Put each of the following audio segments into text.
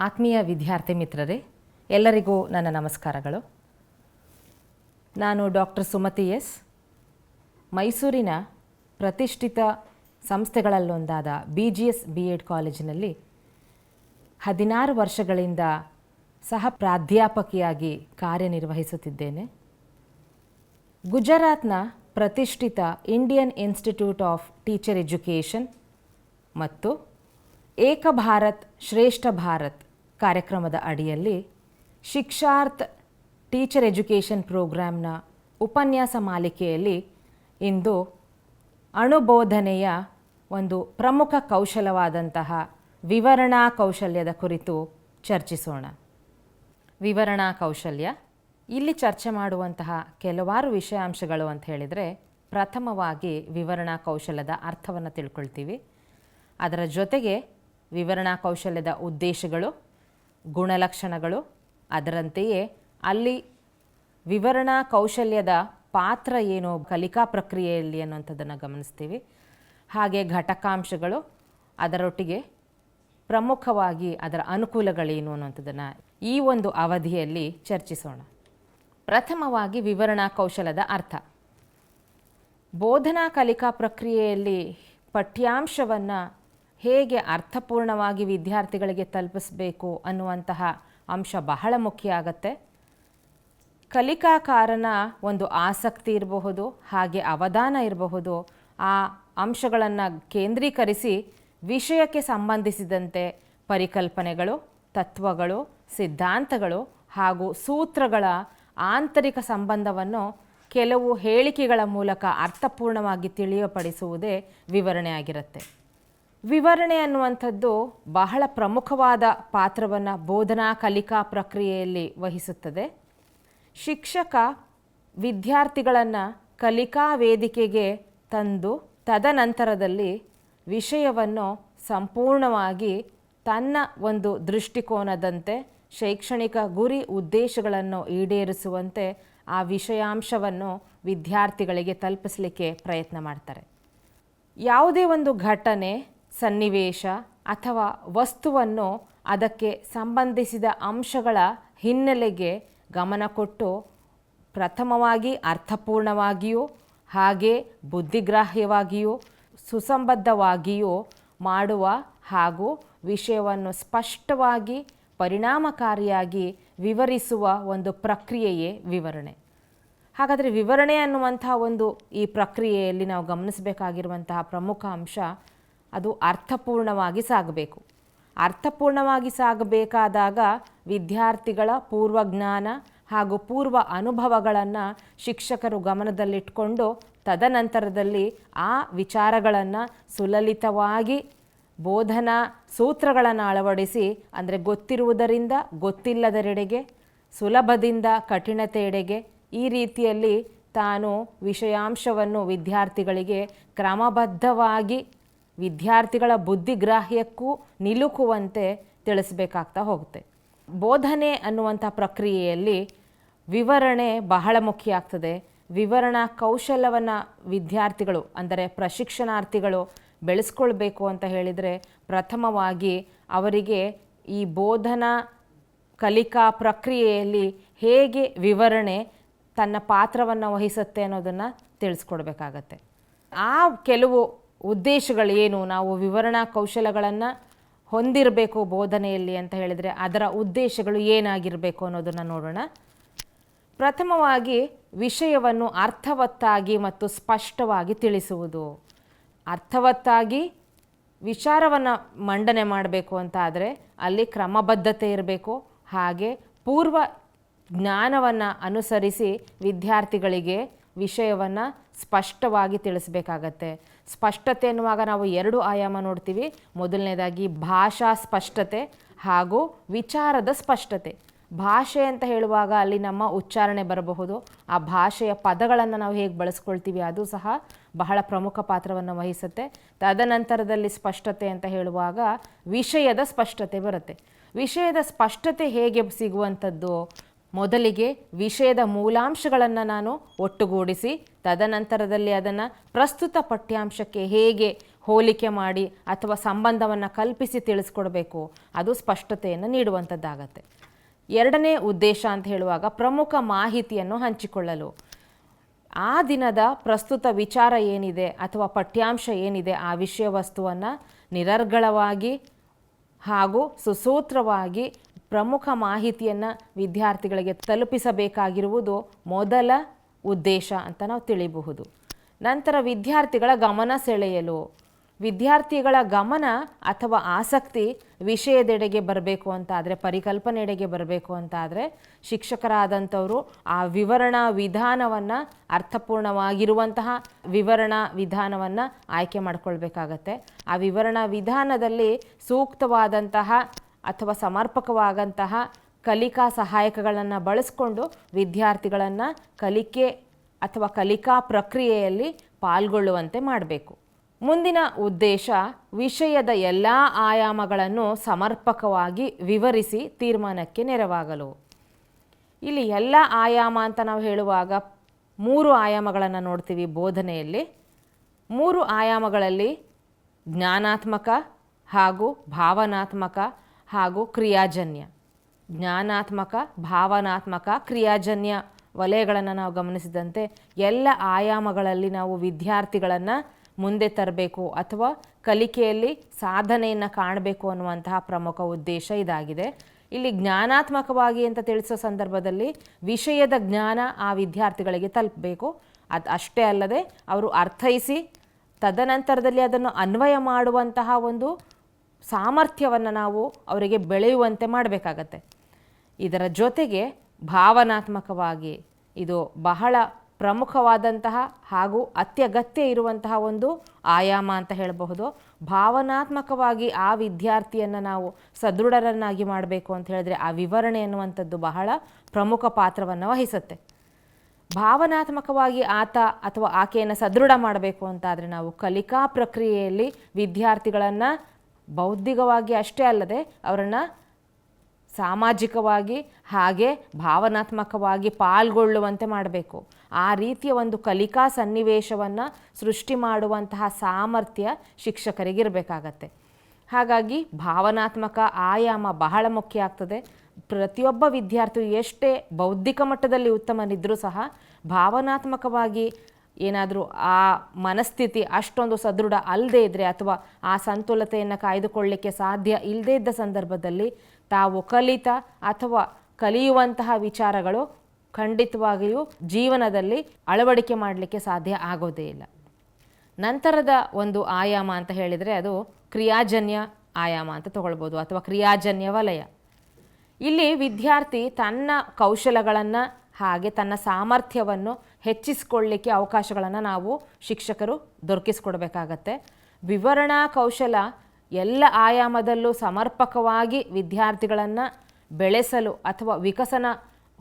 ಆತ್ಮೀಯ ವಿದ್ಯಾರ್ಥಿ ಮಿತ್ರರೇ, ಎಲ್ಲರಿಗೂ ನನ್ನ ನಮಸ್ಕಾರಗಳು. ನಾನು ಡಾಕ್ಟರ್ ಸುಮತಿ ಎಸ್, ಮೈಸೂರಿನ ಪ್ರತಿಷ್ಠಿತ ಸಂಸ್ಥೆಗಳಲ್ಲೊಂದಾದ BGS B.Ed ಕಾಲೇಜಿನಲ್ಲಿ 16 ವರ್ಷಗಳಿಂದ ಸಹ ಪ್ರಾಧ್ಯಾಪಕಿಯಾಗಿ ಕಾರ್ಯನಿರ್ವಹಿಸುತ್ತಿದ್ದೇನೆ. ಗುಜರಾತ್ನ ಪ್ರತಿಷ್ಠಿತ Indian institute of teacher education ಮತ್ತು ಏಕ ಭಾರತ್ ಶ್ರೇಷ್ಠ ಭಾರತ್ ಕಾರ್ಯಕ್ರಮದ ಅಡಿಯಲ್ಲಿ ಶಿಕ್ಷಾರ್ಥ ಟೀಚರ್ ಎಜುಕೇಷನ್ ಪ್ರೋಗ್ರಾಂನ ಉಪನ್ಯಾಸ ಮಾಲಿಕೆಯಲ್ಲಿ ಇಂದು ಅಣುಬೋಧನೆಯ ಒಂದು ಪ್ರಮುಖ ಕೌಶಲವಾದಂತಹ ವಿವರಣಾ ಕೌಶಲ್ಯದ ಕುರಿತು ಚರ್ಚಿಸೋಣ. ವಿವರಣಾ ಕೌಶಲ್ಯ, ಇಲ್ಲಿ ಚರ್ಚೆ ಮಾಡುವಂತಹ ಕೆಲವಾರು ವಿಷಯಾಂಶಗಳು ಅಂತ ಹೇಳಿದರೆ, ಪ್ರಥಮವಾಗಿ ವಿವರಣಾ ಕೌಶಲ್ಯದ ಅರ್ಥವನ್ನು ತಿಳ್ಕೊಳ್ತೀವಿ. ಅದರ ಜೊತೆಗೆ ವಿವರಣಾ ಕೌಶಲ್ಯದ ಉದ್ದೇಶಗಳು, ಗುಣಲಕ್ಷಣಗಳು, ಅದರಂತೆಯೇ ಅಲ್ಲಿ ವಿವರಣಾ ಕೌಶಲ್ಯದ ಪಾತ್ರ ಏನು ಕಲಿಕಾ ಪ್ರಕ್ರಿಯೆಯಲ್ಲಿ ಅನ್ನುವಂಥದ್ದನ್ನು ಗಮನಿಸ್ತೀವಿ. ಹಾಗೆ ಘಟಕಾಂಶಗಳು, ಅದರೊಟ್ಟಿಗೆ ಪ್ರಮುಖವಾಗಿ ಅದರ ಅನುಕೂಲಗಳೇನು ಅನ್ನುವಂಥದ್ದನ್ನು ಈ ಒಂದು ಅವಧಿಯಲ್ಲಿ ಚರ್ಚಿಸೋಣ. ಪ್ರಥಮವಾಗಿ ವಿವರಣಾ ಕೌಶಲ್ಯದ ಅರ್ಥ. ಬೋಧನಾ ಕಲಿಕಾ ಪ್ರಕ್ರಿಯೆಯಲ್ಲಿ ಪಠ್ಯಾಂಶವನ್ನು ಹೇಗೆ ಅರ್ಥಪೂರ್ಣವಾಗಿ ವಿದ್ಯಾರ್ಥಿಗಳಿಗೆ ತಲುಪಿಸಬೇಕು ಅನ್ನುವಂತಹ ಅಂಶ ಬಹಳ ಮುಖ್ಯ ಆಗುತ್ತೆ. ಕಲಿಕಾಕಾರನ ಒಂದು ಆಸಕ್ತಿ ಇರಬಹುದು, ಹಾಗೆ ಅವಧಾನ ಇರಬಹುದು. ಆ ಅಂಶಗಳನ್ನು ಕೇಂದ್ರೀಕರಿಸಿ ವಿಷಯಕ್ಕೆ ಸಂಬಂಧಿಸಿದಂತೆ ಪರಿಕಲ್ಪನೆಗಳು, ತತ್ವಗಳು, ಸಿದ್ಧಾಂತಗಳು ಹಾಗೂ ಸೂತ್ರಗಳ ಆಂತರಿಕ ಸಂಬಂಧವನ್ನು ಕೆಲವು ಹೇಳಿಕೆಗಳ ಮೂಲಕ ಅರ್ಥಪೂರ್ಣವಾಗಿ ತಿಳಿಯಪಡಿಸುವುದೇ ವಿವರಣೆ ಆಗಿರುತ್ತೆ. ವಿವರಣೆ ಅನ್ನುವಂಥದ್ದು ಬಹಳ ಪ್ರಮುಖವಾದ ಪಾತ್ರವನ್ನು ಬೋಧನಾ ಕಲಿಕಾ ಪ್ರಕ್ರಿಯೆಯಲ್ಲಿ ವಹಿಸುತ್ತದೆ. ಶಿಕ್ಷಕ ವಿದ್ಯಾರ್ಥಿಗಳನ್ನು ಕಲಿಕಾ ವೇದಿಕೆಗೆ ತಂದು ತದನಂತರದಲ್ಲಿ ವಿಷಯವನ್ನು ಸಂಪೂರ್ಣವಾಗಿ ತನ್ನ ಒಂದು ದೃಷ್ಟಿಕೋನದಂತೆ ಶೈಕ್ಷಣಿಕ ಗುರಿ ಉದ್ದೇಶಗಳನ್ನು ಈಡೇರಿಸುವಂತೆ ಆ ವಿಷಯಾಂಶವನ್ನು ವಿದ್ಯಾರ್ಥಿಗಳಿಗೆ ತಲುಪಿಸಲಿಕ್ಕೆ ಪ್ರಯತ್ನ ಮಾಡ್ತಾರೆ. ಯಾವುದೇ ಒಂದು ಘಟನೆ, ಸನ್ನಿವೇಶ ಅಥವಾ ವಸ್ತುವನ್ನು ಅದಕ್ಕೆ ಸಂಬಂಧಿಸಿದ ಅಂಶಗಳ ಹಿನ್ನೆಲೆಗೆ ಗಮನ ಕೊಟ್ಟು ಪ್ರಥಮವಾಗಿ ಅರ್ಥಪೂರ್ಣವಾಗಿಯೂ ಹಾಗೆ ಬುದ್ಧಿಗ್ರಾಹ್ಯವಾಗಿಯೂ ಸುಸಂಬದ್ಧವಾಗಿಯೂ ಮಾಡುವ ಹಾಗೂ ವಿಷಯವನ್ನು ಸ್ಪಷ್ಟವಾಗಿ ಪರಿಣಾಮಕಾರಿಯಾಗಿ ವಿವರಿಸುವ ಒಂದು ಪ್ರಕ್ರಿಯೆಯೇ ವಿವರಣೆ. ಹಾಗಾದರೆ ವಿವರಣೆ ಅನ್ನುವಂತಹ ಒಂದು ಈ ಪ್ರಕ್ರಿಯೆಯಲ್ಲಿ ನಾವು ಗಮನಿಸಬೇಕಾಗಿರುವಂತಹ ಪ್ರಮುಖ ಅಂಶ, ಅದು ಅರ್ಥಪೂರ್ಣವಾಗಿ ಸಾಗಬೇಕು. ಅರ್ಥಪೂರ್ಣವಾಗಿ ಸಾಗಬೇಕಾದಾಗ ವಿದ್ಯಾರ್ಥಿಗಳ ಪೂರ್ವಜ್ಞಾನ ಹಾಗೂ ಪೂರ್ವ ಅನುಭವಗಳನ್ನು ಶಿಕ್ಷಕರು ಗಮನದಲ್ಲಿಟ್ಕೊಂಡು ತದನಂತರದಲ್ಲಿ ಆ ವಿಚಾರಗಳನ್ನು ಸುಲಲಿತವಾಗಿ ಬೋಧನಾ ಸೂತ್ರಗಳನ್ನು ಅಳವಡಿಸಿ, ಅಂದರೆ ಗೊತ್ತಿರುವುದರಿಂದ ಗೊತ್ತಿಲ್ಲದರೆಡೆಗೆ, ಸುಲಭದಿಂದ ಕಠಿಣತೆಯೆಡೆಗೆ, ಈ ರೀತಿಯಲ್ಲಿ ತಾನು ವಿಷಯಾಂಶವನ್ನು ವಿದ್ಯಾರ್ಥಿಗಳಿಗೆ ಕ್ರಮಬದ್ಧವಾಗಿ ವಿದ್ಯಾರ್ಥಿಗಳ ಬುದ್ಧಿಗ್ರಾಹ್ಯಕ್ಕೂ ನಿಲುಕುವಂತೆ ತಿಳಿಸಬೇಕಾಗ್ತಾ ಹೋಗುತ್ತೆ. ಬೋಧನೆ ಅನ್ನುವಂಥ ಪ್ರಕ್ರಿಯೆಯಲ್ಲಿ ವಿವರಣೆ ಬಹಳ ಮುಖ್ಯ ಆಗ್ತದೆ. ವಿವರಣಾ ಕೌಶಲ್ಯವನ್ನು ವಿದ್ಯಾರ್ಥಿಗಳು ಅಂದರೆ ಪ್ರಶಿಕ್ಷಣಾರ್ಥಿಗಳು ಬೆಳೆಸ್ಕೊಳ್ಬೇಕು ಅಂತ ಹೇಳಿದರೆ, ಪ್ರಥಮವಾಗಿ ಅವರಿಗೆ ಈ ಬೋಧನಾ ಕಲಿಕಾ ಪ್ರಕ್ರಿಯೆಯಲ್ಲಿ ಹೇಗೆ ವಿವರಣೆ ತನ್ನ ಪಾತ್ರವನ್ನು ವಹಿಸುತ್ತೆ ಅನ್ನೋದನ್ನು ತಿಳಿಸ್ಕೊಡ್ಬೇಕಾಗತ್ತೆ. ಆ ಕೆಲವು ಉದ್ದೇಶಗಳೇನು, ನಾವು ವಿವರಣಾ ಕೌಶಲ್ಯಗಳನ್ನು ಹೊಂದಿರಬೇಕು ಬೋಧನೆಯಲ್ಲಿ ಅಂತ ಹೇಳಿದರೆ ಅದರ ಉದ್ದೇಶಗಳು ಏನಾಗಿರಬೇಕು ಅನ್ನೋದನ್ನು ನೋಡೋಣ. ಪ್ರಥಮವಾಗಿ ವಿಷಯವನ್ನು ಅರ್ಥವತ್ತಾಗಿ ಮತ್ತು ಸ್ಪಷ್ಟವಾಗಿ ತಿಳಿಸುವುದು. ಅರ್ಥವತ್ತಾಗಿ ವಿಚಾರವನ್ನು ಮಂಡನೆ ಮಾಡಬೇಕು ಅಂತ ಆದರೆ ಅಲ್ಲಿ ಕ್ರಮಬದ್ಧತೆ ಇರಬೇಕು. ಹಾಗೆ ಪೂರ್ವ ಜ್ಞಾನವನ್ನು ಅನುಸರಿಸಿ ವಿದ್ಯಾರ್ಥಿಗಳಿಗೆ ವಿಷಯವನ್ನು ಸ್ಪಷ್ಟವಾಗಿ ತಿಳಿಸಬೇಕಾಗತ್ತೆ. ಸ್ಪಷ್ಟತೆ ಎನ್ನುವಾಗ ನಾವು 2 ಆಯಾಮ ನೋಡ್ತೀವಿ. ಮೊದಲನೇದಾಗಿ ಭಾಷಾ ಸ್ಪಷ್ಟತೆ ಹಾಗೂ ವಿಚಾರದ ಸ್ಪಷ್ಟತೆ. ಭಾಷೆ ಅಂತ ಹೇಳುವಾಗ ಅಲ್ಲಿ ನಮ್ಮ ಉಚ್ಚಾರಣೆ ಬರಬಹುದು. ಆ ಭಾಷೆಯ ಪದಗಳನ್ನು ನಾವು ಹೇಗೆ ಬಳಸ್ಕೊಳ್ತೀವಿ ಅದು ಸಹ ಬಹಳ ಪ್ರಮುಖ ಪಾತ್ರವನ್ನು ವಹಿಸುತ್ತೆ. ತದನಂತರದಲ್ಲಿ ಸ್ಪಷ್ಟತೆ ಅಂತ ಹೇಳುವಾಗ ವಿಷಯದ ಸ್ಪಷ್ಟತೆ ಬರುತ್ತೆ. ವಿಷಯದ ಸ್ಪಷ್ಟತೆ ಹೇಗೆ ಸಿಗುವಂಥದ್ದು? ಮೊದಲಿಗೆ ವಿಷಯದ ಮೂಲಾಂಶಗಳನ್ನು ನಾನು ಒಟ್ಟುಗೂಡಿಸಿ ತದನಂತರದಲ್ಲಿ ಅದನ್ನು ಪ್ರಸ್ತುತ ಪಠ್ಯಾಂಶಕ್ಕೆ ಹೇಗೆ ಹೋಲಿಕೆ ಮಾಡಿ ಅಥವಾ ಸಂಬಂಧವನ್ನು ಕಲ್ಪಿಸಿ ತಿಳಿಸ್ಕೊಡ್ಬೇಕು, ಅದು ಸ್ಪಷ್ಟತೆಯನ್ನು ನೀಡುವಂಥದ್ದಾಗತ್ತೆ. ಎರಡನೇ ಉದ್ದೇಶ ಅಂತ ಹೇಳುವಾಗ ಪ್ರಮುಖ ಮಾಹಿತಿಯನ್ನು ಹಂಚಿಕೊಳ್ಳಲು, ಆ ದಿನದ ಪ್ರಸ್ತುತ ವಿಚಾರ ಏನಿದೆ ಅಥವಾ ಪಠ್ಯಾಂಶ ಏನಿದೆ ಆ ವಿಷಯ ವಸ್ತುವನ್ನು ನಿರರ್ಗಳವಾಗಿ ಹಾಗೂ ಸುಸೂತ್ರವಾಗಿ ಪ್ರಮುಖ ಮಾಹಿತಿಯನ್ನು ವಿದ್ಯಾರ್ಥಿಗಳಿಗೆ ತಲುಪಿಸಬೇಕಾಗಿರುವುದು ಮೊದಲ ಉದ್ದೇಶ ಅಂತ ನಾವು ತಿಳಿಯಬಹುದು. ನಂತರ ವಿದ್ಯಾರ್ಥಿಗಳ ಗಮನ ಸೆಳೆಯಲು, ವಿದ್ಯಾರ್ಥಿಗಳ ಗಮನ ಅಥವಾ ಆಸಕ್ತಿ ವಿಷಯದೆಡೆಗೆ ಬರಬೇಕು ಅಂತಾದರೆ, ಪರಿಕಲ್ಪನೆಡೆಗೆ ಬರಬೇಕು ಅಂತಾದರೆ ಶಿಕ್ಷಕರಾದಂಥವರು ಆ ವಿವರಣಾ ವಿಧಾನವನ್ನು, ಅರ್ಥಪೂರ್ಣವಾಗಿರುವಂತಹ ವಿವರಣಾ ವಿಧಾನವನ್ನು ಆಯ್ಕೆ ಮಾಡಿಕೊಳ್ಬೇಕಾಗತ್ತೆ. ಆ ವಿವರಣಾ ವಿಧಾನದಲ್ಲಿ ಸೂಕ್ತವಾದಂತಹ ಅಥವಾ ಸಮರ್ಪಕವಾದಂತಹ ಕಲಿಕಾ ಸಹಾಯಕಗಳನ್ನು ಬಳಸಿಕೊಂಡು ವಿದ್ಯಾರ್ಥಿಗಳನ್ನು ಕಲಿಕೆ ಅಥವಾ ಕಲಿಕಾ ಪ್ರಕ್ರಿಯೆಯಲ್ಲಿ ಪಾಲ್ಗೊಳ್ಳುವಂತೆ ಮಾಡಬೇಕು. ಮುಂದಿನ ಉದ್ದೇಶ ವಿಷಯದ ಎಲ್ಲ ಆಯಾಮಗಳನ್ನು ಸಮರ್ಪಕವಾಗಿ ವಿವರಿಸಿ ತೀರ್ಮಾನಕ್ಕೆ ನೆರವಾಗಲು. ಇಲ್ಲಿ ಎಲ್ಲ ಆಯಾಮ ಅಂತ ನಾವು ಹೇಳುವಾಗ 3 ಆಯಾಮಗಳನ್ನು ನೋಡ್ತೀವಿ ಬೋಧನೆಯಲ್ಲಿ. 3 ಆಯಾಮಗಳಲ್ಲಿ ಜ್ಞಾನಾತ್ಮಕ ಹಾಗೂ ಭಾವನಾತ್ಮಕ ಹಾಗೂ ಕ್ರಿಯಾಜನ್ಯ. ಜ್ಞಾನಾತ್ಮಕ, ಭಾವನಾತ್ಮಕ, ಕ್ರಿಯಾಜನ್ಯ ವಲಯಗಳನ್ನು ನಾವು ಗಮನಿಸಿದಂತೆ ಎಲ್ಲ ಆಯಾಮಗಳಲ್ಲಿ ನಾವು ವಿದ್ಯಾರ್ಥಿಗಳನ್ನು ಮುಂದೆ ತರಬೇಕು ಅಥವಾ ಕಲಿಕೆಯಲ್ಲಿ ಸಾಧನೆಯನ್ನು ಕಾಣಬೇಕು ಅನ್ನುವಂತಹ ಪ್ರಮುಖ ಉದ್ದೇಶ ಇದಾಗಿದೆ. ಇಲ್ಲಿ ಜ್ಞಾನಾತ್ಮಕವಾಗಿ ಅಂತ ತಿಳಿಸೋ ಸಂದರ್ಭದಲ್ಲಿ ವಿಷಯದ ಜ್ಞಾನ ಆ ವಿದ್ಯಾರ್ಥಿಗಳಿಗೆ ತಲುಪಬೇಕು. ಅದು ಅಷ್ಟೇ ಅಲ್ಲದೆ ಅವರು ಅರ್ಥೈಸಿ ತದನಂತರದಲ್ಲಿ ಅದನ್ನು ಅನ್ವಯ ಮಾಡುವಂತಹ ಒಂದು ಸಾಮರ್ಥ್ಯವನ್ನು ನಾವು ಅವರಿಗೆ ಬೆಳೆಯುವಂತೆ ಮಾಡಬೇಕಾಗತ್ತೆ. ಇದರ ಜೊತೆಗೆ ಭಾವನಾತ್ಮಕವಾಗಿ ಇದು ಬಹಳ ಪ್ರಮುಖವಾದಂತಹ ಹಾಗೂ ಅತ್ಯಗತ್ಯ ಇರುವಂತಹ ಒಂದು ಆಯಾಮ ಅಂತ ಹೇಳಬಹುದು. ಭಾವನಾತ್ಮಕವಾಗಿ ಆ ವಿದ್ಯಾರ್ಥಿಯನ್ನು ನಾವು ಸದೃಢರನ್ನಾಗಿ ಮಾಡಬೇಕು ಅಂತ ಹೇಳಿದ್ರೆ ಆ ವಿವರಣೆ ಎನ್ನುವಂಥದ್ದು ಬಹಳ ಪ್ರಮುಖ ಪಾತ್ರವನ್ನು ವಹಿಸುತ್ತೆ. ಭಾವನಾತ್ಮಕವಾಗಿ ಆತ ಅಥವಾ ಆಕೆಯನ್ನು ಸದೃಢ ಮಾಡಬೇಕು ಅಂತಾದರೆ ನಾವು ಕಲಿಕಾ ಪ್ರಕ್ರಿಯೆಯಲ್ಲಿ ವಿದ್ಯಾರ್ಥಿಗಳನ್ನು ಬೌದ್ಧಿಕವಾಗಿ ಅಷ್ಟೇ ಅಲ್ಲದೆ ಅವರನ್ನು ಸಾಮಾಜಿಕವಾಗಿ ಹಾಗೆ ಭಾವನಾತ್ಮಕವಾಗಿ ಪಾಲ್ಗೊಳ್ಳುವಂತೆ ಮಾಡಬೇಕು. ಆ ರೀತಿಯ ಒಂದು ಕಲಿಕಾ ಸನ್ನಿವೇಶವನ್ನು ಸೃಷ್ಟಿ ಮಾಡುವಂತಹ ಸಾಮರ್ಥ್ಯ ಶಿಕ್ಷಕರಿಗಿರಬೇಕಾಗತ್ತೆ. ಹಾಗಾಗಿ ಭಾವನಾತ್ಮಕ ಆಯಾಮ ಬಹಳ ಮುಖ್ಯ ಆಗ್ತದೆ. ಪ್ರತಿಯೊಬ್ಬ ವಿದ್ಯಾರ್ಥಿಯು ಎಷ್ಟೇ ಬೌದ್ಧಿಕ ಮಟ್ಟದಲ್ಲಿ ಉತ್ತಮನಿದ್ದರೂ ಸಹ ಭಾವನಾತ್ಮಕವಾಗಿ ಏನಾದರೂ ಆ ಮನಸ್ಥಿತಿ ಅಷ್ಟೊಂದು ಸದೃಢ ಅಲ್ಲದೇ ಇದ್ದರೆ ಅಥವಾ ಆ ಸಂತುಲತೆಯನ್ನು ಕಾಯ್ದುಕೊಳ್ಳಲಿಕ್ಕೆ ಸಾಧ್ಯ ಇಲ್ಲದೇ ಇದ್ದ ಸಂದರ್ಭದಲ್ಲಿ ತಾವು ಕಲಿತ ಅಥವಾ ಕಲಿಯುವಂತಹ ವಿಚಾರಗಳು ಖಂಡಿತವಾಗಿಯೂ ಜೀವನದಲ್ಲಿ ಅಳವಡಿಕೆ ಮಾಡಲಿಕ್ಕೆ ಸಾಧ್ಯ ಆಗೋದೇ ಇಲ್ಲ. ನಂತರದ ಒಂದು ಆಯಾಮ ಅಂತ ಹೇಳಿದರೆ ಅದು ಕ್ರಿಯಾಜನ್ಯ ಆಯಾಮ ಅಂತ ತಗೊಳ್ಬೋದು ಅಥವಾ ಕ್ರಿಯಾಜನ್ಯ ವಲಯ. ಇಲ್ಲಿ ವಿದ್ಯಾರ್ಥಿ ತನ್ನ ಕೌಶಲಗಳನ್ನು ಹಾಗೆ ತನ್ನ ಸಾಮರ್ಥ್ಯವನ್ನು ಹೆಚ್ಚಿಸಿಕೊಳ್ಳಲಿಕ್ಕೆ ಅವಕಾಶಗಳನ್ನು ನಾವು ಶಿಕ್ಷಕರು ದೊರಕಿಸಿಕೊಡ್ಬೇಕಾಗತ್ತೆ. ವಿವರಣಾ ಕೌಶಲ ಎಲ್ಲ ಆಯಾಮದಲ್ಲೂ ಸಮರ್ಪಕವಾಗಿ ವಿದ್ಯಾರ್ಥಿಗಳನ್ನು ಬೆಳೆಸಲು ಅಥವಾ ವಿಕಸನ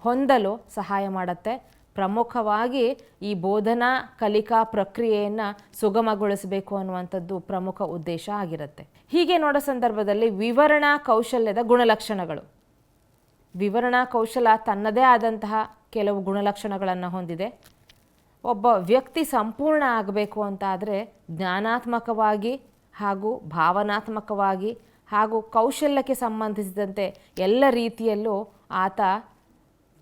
ಹೊಂದಲು ಸಹಾಯ ಮಾಡುತ್ತೆ. ಪ್ರಮುಖವಾಗಿ ಈ ಬೋಧನಾ ಕಲಿಕಾ ಪ್ರಕ್ರಿಯೆಯನ್ನು ಸುಗಮಗೊಳಿಸಬೇಕು ಅನ್ನುವಂಥದ್ದು ಪ್ರಮುಖ ಉದ್ದೇಶ ಆಗಿರುತ್ತೆ. ಹೀಗೆ ನೋಡೋ ಸಂದರ್ಭದಲ್ಲಿ ವಿವರಣಾ ಕೌಶಲ್ಯದ ಗುಣಲಕ್ಷಣಗಳು. ವಿವರಣಾ ಕೌಶಲ ತನ್ನದೇ ಆದಂತಹ ಕೆಲವು ಗುಣಲಕ್ಷಣಗಳನ್ನು ಹೊಂದಿದೆ. ಒಬ್ಬ ವ್ಯಕ್ತಿ ಸಂಪೂರ್ಣ ಆಗಬೇಕು ಅಂತಾದರೆ ಜ್ಞಾನಾತ್ಮಕವಾಗಿ ಹಾಗೂ ಭಾವನಾತ್ಮಕವಾಗಿ ಹಾಗೂ ಕೌಶಲ್ಯಕ್ಕೆ ಸಂಬಂಧಿಸಿದಂತೆ ಎಲ್ಲ ರೀತಿಯಲ್ಲೂ ಆತ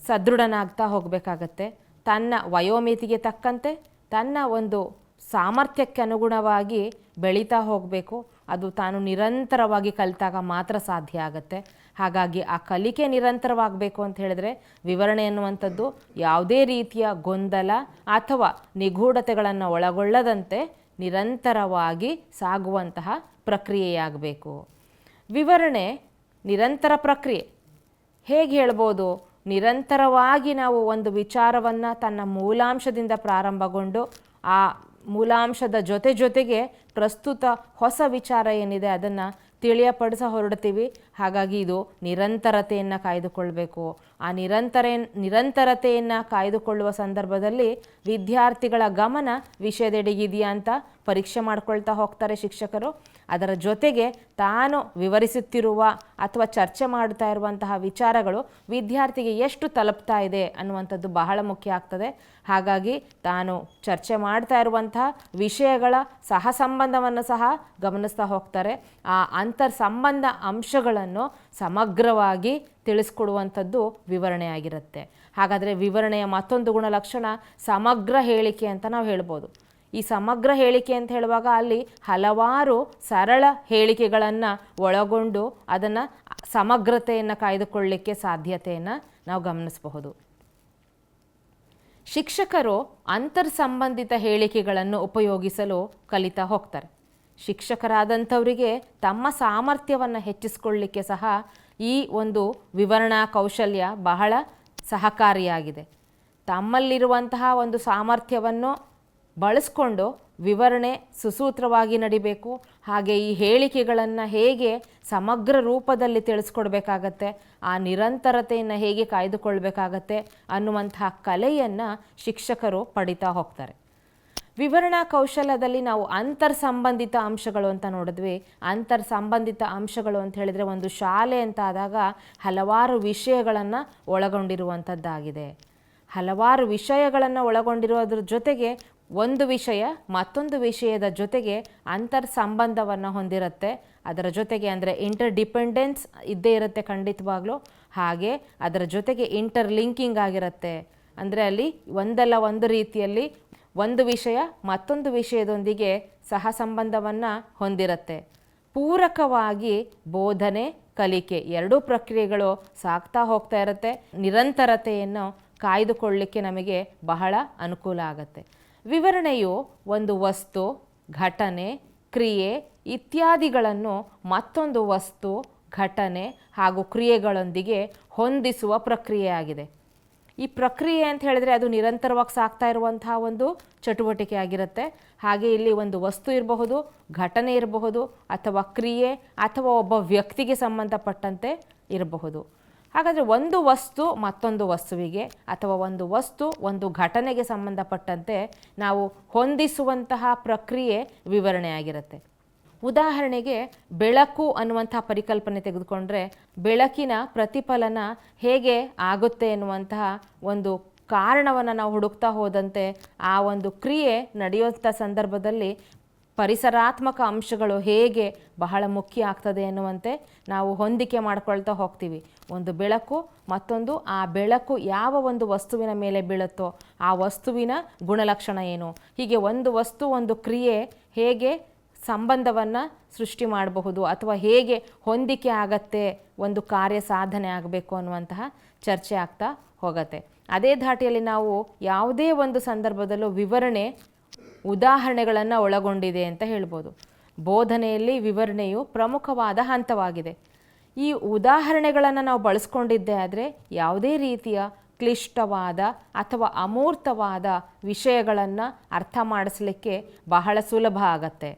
ಸದೃಢನಾಗ್ತಾ ಹೋಗಬೇಕಾಗತ್ತೆ. ತನ್ನ ವಯೋಮಿತಿಗೆ ತಕ್ಕಂತೆ ತನ್ನ ಒಂದು ಸಾಮರ್ಥ್ಯಕ್ಕೆ ಅನುಗುಣವಾಗಿ ಬೆಳೀತಾ ಹೋಗಬೇಕು. ಅದು ತಾನು ನಿರಂತರವಾಗಿ ಕಲಿತಾಗ ಮಾತ್ರ ಸಾಧ್ಯ ಆಗುತ್ತೆ. ಹಾಗಾಗಿ ಆ ಕಲಿಕೆ ನಿರಂತರವಾಗಬೇಕು ಅಂತ ಹೇಳಿದ್ರೆ ವಿವರಣೆ ಎನ್ನುವಂಥದ್ದು ಯಾವುದೇ ರೀತಿಯ ಗೊಂದಲ ಅಥವಾ ನಿಗೂಢತೆಗಳನ್ನು ಒಳಗೊಳ್ಳದಂತೆ ನಿರಂತರವಾಗಿ ಸಾಗುವಂತಹ ಪ್ರಕ್ರಿಯೆಯಾಗಬೇಕು. ವಿವರಣೆ ನಿರಂತರ ಪ್ರಕ್ರಿಯೆ. ಹೇಗೆ ಹೇಳ್ಬೋದು? ನಿರಂತರವಾಗಿ ನಾವು ಒಂದು ವಿಚಾರವನ್ನು ತನ್ನ ಮೂಲಾಂಶದಿಂದ ಪ್ರಾರಂಭಗೊಂಡು ಆ ಮೂಲಾಂಶದ ಜೊತೆಗೆ ಪ್ರಸ್ತುತ ಹೊಸ ವಿಚಾರ ಏನಿದೆ ಅದನ್ನು ತಿಳಿಯಪಡಿಸ ಹೊರಡ್ತೀವಿ. ಹಾಗಾಗಿ ಇದು ನಿರಂತರತೆಯನ್ನು ಕಾಯ್ದುಕೊಳ್ಬೇಕು. ಆ ನಿರಂತರತೆಯನ್ನು ಕಾಯ್ದುಕೊಳ್ಳುವ ಸಂದರ್ಭದಲ್ಲಿ ವಿದ್ಯಾರ್ಥಿಗಳ ಗಮನ ವಿಷಯದೆಡೆಗಿದೆಯಾ ಅಂತ ಪರೀಕ್ಷೆ ಮಾಡ್ಕೊಳ್ತಾ ಹೋಗ್ತಾರೆ ಶಿಕ್ಷಕರು. ಅದರ ಜೊತೆಗೆ ತಾನು ವಿವರಿಸುತ್ತಿರುವ ಅಥವಾ ಚರ್ಚೆ ಮಾಡ್ತಾ ಇರುವಂತಹ ವಿಚಾರಗಳು ವಿದ್ಯಾರ್ಥಿಗೆ ಎಷ್ಟು ತಲುಪ್ತಾ ಇದೆ ಅನ್ನುವಂಥದ್ದು ಬಹಳ ಮುಖ್ಯ ಆಗ್ತದೆ. ಹಾಗಾಗಿ ತಾನು ಚರ್ಚೆ ಮಾಡ್ತಾ ಇರುವಂತಹ ವಿಷಯಗಳ ಸಹಸಂಬಂಧವನ್ನು ಸಹ ಗಮನಿಸ್ತಾ ಹೋಗ್ತಾರೆ. ಆ ಅಂತರ್ ಸಂಬಂಧ ಅಂಶಗಳನ್ನು ಸಮಗ್ರವಾಗಿ ತಿಳಿಸ್ಕೊಡುವಂಥದ್ದು ವಿವರಣೆಯಾಗಿರುತ್ತೆ. ಹಾಗಾದರೆ ವಿವರಣೆಯ ಮತ್ತೊಂದು ಗುಣಲಕ್ಷಣ ಸಮಗ್ರ ಹೇಳಿಕೆ ಅಂತ ನಾವು ಹೇಳ್ಬೋದು. ಈ ಸಮಗ್ರ ಹೇಳಿಕೆ ಅಂತ ಹೇಳುವಾಗ ಅಲ್ಲಿ ಹಲವಾರು ಸರಳ ಹೇಳಿಕೆಗಳನ್ನು ಒಳಗೊಂಡು ಅದನ್ನು ಸಮಗ್ರತೆಯನ್ನು ಕಾಯ್ದುಕೊಳ್ಳಲಿಕ್ಕೆ ಸಾಧ್ಯತೆಯನ್ನು ನಾವು ಗಮನಿಸಬಹುದು. ಶಿಕ್ಷಕರು ಅಂತರ್ ಸಂಬಂಧಿತ ಹೇಳಿಕೆಗಳನ್ನು ಉಪಯೋಗಿಸಲು ಕಲಿತಾ ಹೋಗ್ತಾರೆ. ಶಿಕ್ಷಕರಾದಂಥವರಿಗೆ ತಮ್ಮ ಸಾಮರ್ಥ್ಯವನ್ನು ಹೆಚ್ಚಿಸಿಕೊಳ್ಳಲಿಕ್ಕೆ ಸಹ ಈ ಒಂದು ವಿವರಣಾ ಕೌಶಲ್ಯ ಬಹಳ ಸಹಕಾರಿಯಾಗಿದೆ. ತಮ್ಮಲ್ಲಿರುವಂತಹ ಒಂದು ಸಾಮರ್ಥ್ಯವನ್ನು ಬಳಸ್ಕೊಂಡು ವಿವರಣೆ ಸುಸೂತ್ರವಾಗಿ ನಡಿಬೇಕು. ಹಾಗೆ ಈ ಹೇಳಿಕೆಗಳನ್ನು ಹೇಗೆ ಸಮಗ್ರ ರೂಪದಲ್ಲಿ ತಿಳಿಸ್ಕೊಡ್ಬೇಕಾಗತ್ತೆ, ಆ ನಿರಂತರತೆಯನ್ನು ಹೇಗೆ ಕಾಯ್ದುಕೊಳ್ಬೇಕಾಗತ್ತೆ ಅನ್ನುವಂತಹ ಕಲೆಯನ್ನು ಶಿಕ್ಷಕರು ಪಡಿತಾ ಹೋಗ್ತಾರೆ. ವಿವರಣಾ ಕೌಶಲ್ಯದಲ್ಲಿ ನಾವು ಅಂತರ್ ಸಂಬಂಧಿತ ಅಂಶಗಳು ಅಂತ ನೋಡಿದ್ವಿ. ಅಂತರ್ ಸಂಬಂಧಿತ ಅಂಶಗಳು ಅಂತ ಹೇಳಿದರೆ ಒಂದು ಶಾಲೆ ಅಂತ ಆದಾಗ ಹಲವಾರು ವಿಷಯಗಳನ್ನು ಒಳಗೊಂಡಿರುವಂಥದ್ದಾಗಿದೆ. ಹಲವಾರು ವಿಷಯಗಳನ್ನು ಒಳಗೊಂಡಿರೋದ್ರ ಜೊತೆಗೆ ಒಂದು ವಿಷಯ ಮತ್ತೊಂದು ವಿಷಯದ ಜೊತೆಗೆ ಅಂತರ್ ಸಂಬಂಧವನ್ನು ಹೊಂದಿರುತ್ತೆ. ಅದರ ಜೊತೆಗೆ ಅಂದರೆ ಇಂಟರ್ ಡಿಪೆಂಡೆನ್ಸ್ ಇದ್ದೇ ಇರುತ್ತೆ ಖಂಡಿತವಾಗ್ಲೂ. ಹಾಗೆ ಅದರ ಜೊತೆಗೆ ಇಂಟರ್ ಲಿಂಕಿಂಗ್ ಆಗಿರುತ್ತೆ. ಅಂದರೆ ಅಲ್ಲಿ ಒಂದಲ್ಲ ಒಂದು ರೀತಿಯಲ್ಲಿ ಒಂದು ವಿಷಯ ಮತ್ತೊಂದು ವಿಷಯದೊಂದಿಗೆ ಸಹ ಸಂಬಂಧವನ್ನು ಹೊಂದಿರುತ್ತೆ. ಪೂರಕವಾಗಿ ಬೋಧನೆ ಕಲಿಕೆ ಎರಡೂ ಪ್ರಕ್ರಿಯೆಗಳು ಸಾಗ್ತಾ ಹೋಗ್ತಾ ಇರುತ್ತೆ. ನಿರಂತರತೆಯನ್ನು ಕಾಯ್ದುಕೊಳ್ಳಲಿಕ್ಕೆ ನಮಗೆ ಬಹಳ ಅನುಕೂಲ ಆಗುತ್ತೆ. ವಿವರಣೆಯು ಒಂದು ವಸ್ತು, ಘಟನೆ, ಕ್ರಿಯೆ ಇತ್ಯಾದಿಗಳನ್ನು ಮತ್ತೊಂದು ವಸ್ತು, ಘಟನೆ ಹಾಗೂ ಕ್ರಿಯೆಗಳೊಂದಿಗೆ ಹೊಂದಿಸುವ ಪ್ರಕ್ರಿಯೆಯಾಗಿದೆ. ಈ ಪ್ರಕ್ರಿಯೆ ಅಂತ ಹೇಳಿದ್ರೆ ಅದು ನಿರಂತರವಾಗಿ ಸಾಗ್ತಾ ಇರುವಂತಹ ಒಂದು ಚಟುವಟಿಕೆ ಆಗಿರುತ್ತೆ. ಹಾಗೆ ಇಲ್ಲಿ ಒಂದು ವಸ್ತು ಇರಬಹುದು, ಘಟನೆ ಇರಬಹುದು, ಅಥವಾ ಕ್ರಿಯೆ ಅಥವಾ ಒಬ್ಬ ವ್ಯಕ್ತಿಗೆ ಸಂಬಂಧಪಟ್ಟಂತೆ ಇರಬಹುದು. ಹಾಗಾದರೆ ಒಂದು ವಸ್ತು ಮತ್ತೊಂದು ವಸ್ತುವಿಗೆ ಅಥವಾ ಒಂದು ವಸ್ತು ಒಂದು ಘಟನೆಗೆ ಸಂಬಂಧಪಟ್ಟಂತೆ ನಾವು ಹೊಂದಿಸುವಂತಹ ಪ್ರಕ್ರಿಯೆ ವಿವರಣೆಯಾಗಿರುತ್ತೆ. ಉದಾಹರಣೆಗೆ ಬೆಳಕು ಅನ್ನುವಂಥ ಪರಿಕಲ್ಪನೆ ತೆಗೆದುಕೊಂಡ್ರೆ ಬೆಳಕಿನ ಪ್ರತಿಫಲನ ಹೇಗೆ ಆಗುತ್ತೆ ಎನ್ನುವಂತಹ ಒಂದು ಕಾರಣವನ್ನು ನಾವು ಹುಡುಕ್ತಾ ಹೋದಂತೆ ಆ ಒಂದು ಕ್ರಿಯೆ ನಡೆಯುವಂಥ ಸಂದರ್ಭದಲ್ಲಿ ಪರಿಸರಾತ್ಮಕ ಅಂಶಗಳು ಹೇಗೆ ಬಹಳ ಮುಖ್ಯ ಆಗ್ತದೆ ಎನ್ನುವಂತೆ ನಾವು ಹೊಂದಿಕೆ ಮಾಡ್ಕೊಳ್ತಾ ಹೋಗ್ತೀವಿ. ಒಂದು ಬೆಳಕು ಮತ್ತೊಂದು ಆ ಬೆಳಕು ಯಾವ ಒಂದು ವಸ್ತುವಿನ ಮೇಲೆ ಬೀಳುತ್ತೋ ಆ ವಸ್ತುವಿನ ಗುಣಲಕ್ಷಣ ಏನು, ಹೀಗೆ ಒಂದು ವಸ್ತು ಒಂದು ಕ್ರಿಯೆ ಹೇಗೆ ಸಂಬಂಧವನ್ನು ಸೃಷ್ಟಿ ಮಾಡಬಹುದು ಅಥವಾ ಹೇಗೆ ಹೊಂದಿಕೆ ಆಗತ್ತೆ ಒಂದು ಕಾರ್ಯ ಸಾಧನೆ ಆಗಬೇಕು ಅನ್ನುವಂತಹ ಚರ್ಚೆ ಆಗ್ತಾ ಹೋಗುತ್ತೆ. ಅದೇ ಧಾಟಿಯಲ್ಲಿ ನಾವು ಯಾವುದೇ ಒಂದು ಸಂದರ್ಭದಲ್ಲೂ ವಿವರಣೆ ಉದಾಹರಣೆಗಳನ್ನು ಒಳಗೊಂಡಿದೆ ಅಂತ ಹೇಳ್ಬೋದು. ಬೋಧನೆಯಲ್ಲಿ ವಿವರಣೆಯು ಪ್ರಮುಖವಾದ ಹಂತವಾಗಿದೆ. ಈ ಉದಾಹರಣೆಗಳನ್ನು ನಾವು ಬಳಸ್ಕೊಂಡಿದ್ದೇ ಆದರೆ ಯಾವುದೇ ರೀತಿಯ ಕ್ಲಿಷ್ಟವಾದ ಅಥವಾ ಅಮೂರ್ತವಾದ ವಿಷಯಗಳನ್ನು ಅರ್ಥ ಮಾಡಿಸಲಿಕ್ಕೆ ಬಹಳ ಸುಲಭ ಆಗತ್ತೆ.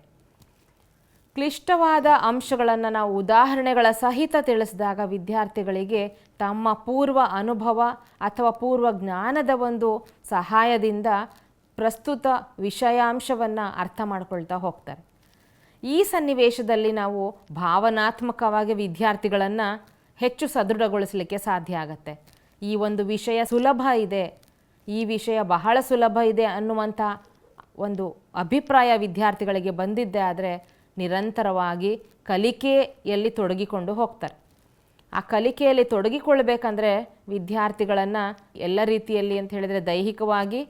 ಕ್ಲಿಷ್ಟವಾದ ಅಂಶಗಳನ್ನು ನಾವು ಉದಾಹರಣೆಗಳ ಸಹಿತ ತಿಳಿಸಿದಾಗ ವಿದ್ಯಾರ್ಥಿಗಳಿಗೆ ತಮ್ಮ ಪೂರ್ವ ಅನುಭವ ಅಥವಾ ಪೂರ್ವ ಜ್ಞಾನದ ಒಂದು ಸಹಾಯದಿಂದ ಪ್ರಸ್ತುತ ವಿಷಯಾಂಶವನ್ನು ಅರ್ಥ ಮಾಡ್ಕೊಳ್ತಾ ಹೋಗ್ತಾರೆ. ಈ ಸನ್ನಿವೇಶದಲ್ಲಿ ನಾವು ಭಾವನಾತ್ಮಕವಾಗಿ ವಿದ್ಯಾರ್ಥಿಗಳನ್ನು ಹೆಚ್ಚು ಸದೃಢಗೊಳಿಸಲಿಕ್ಕೆ ಸಾಧ್ಯ ಆಗತ್ತೆ. ಈ ಒಂದು ವಿಷಯ ಸುಲಭ ಇದೆ, ಈ ವಿಷಯ ಬಹಳ ಸುಲಭ ಇದೆ ಅನ್ನುವಂಥ ಒಂದು ಅಭಿಪ್ರಾಯ ವಿದ್ಯಾರ್ಥಿಗಳಿಗೆ ಬಂದಿದ್ದೇ ಆದರೆ ನಿರಂತರವಾಗಿ ಕಲಿಕೆಯಲ್ಲಿ ತೊಡಗಿಕೊಂಡು ಹೋಗ್ತಾರೆ. ಆ ಕಲಿಕೆಯಲ್ಲಿ ತೊಡಗಿಕೊಳ್ಬೇಕಂದ್ರೆ ವಿದ್ಯಾರ್ಥಿಗಳನ್ನು ಎಲ್ಲ ರೀತಿಯಲ್ಲಿ ಅಂತ ಹೇಳಿದರೆ ದೈಹಿಕವಾಗಿ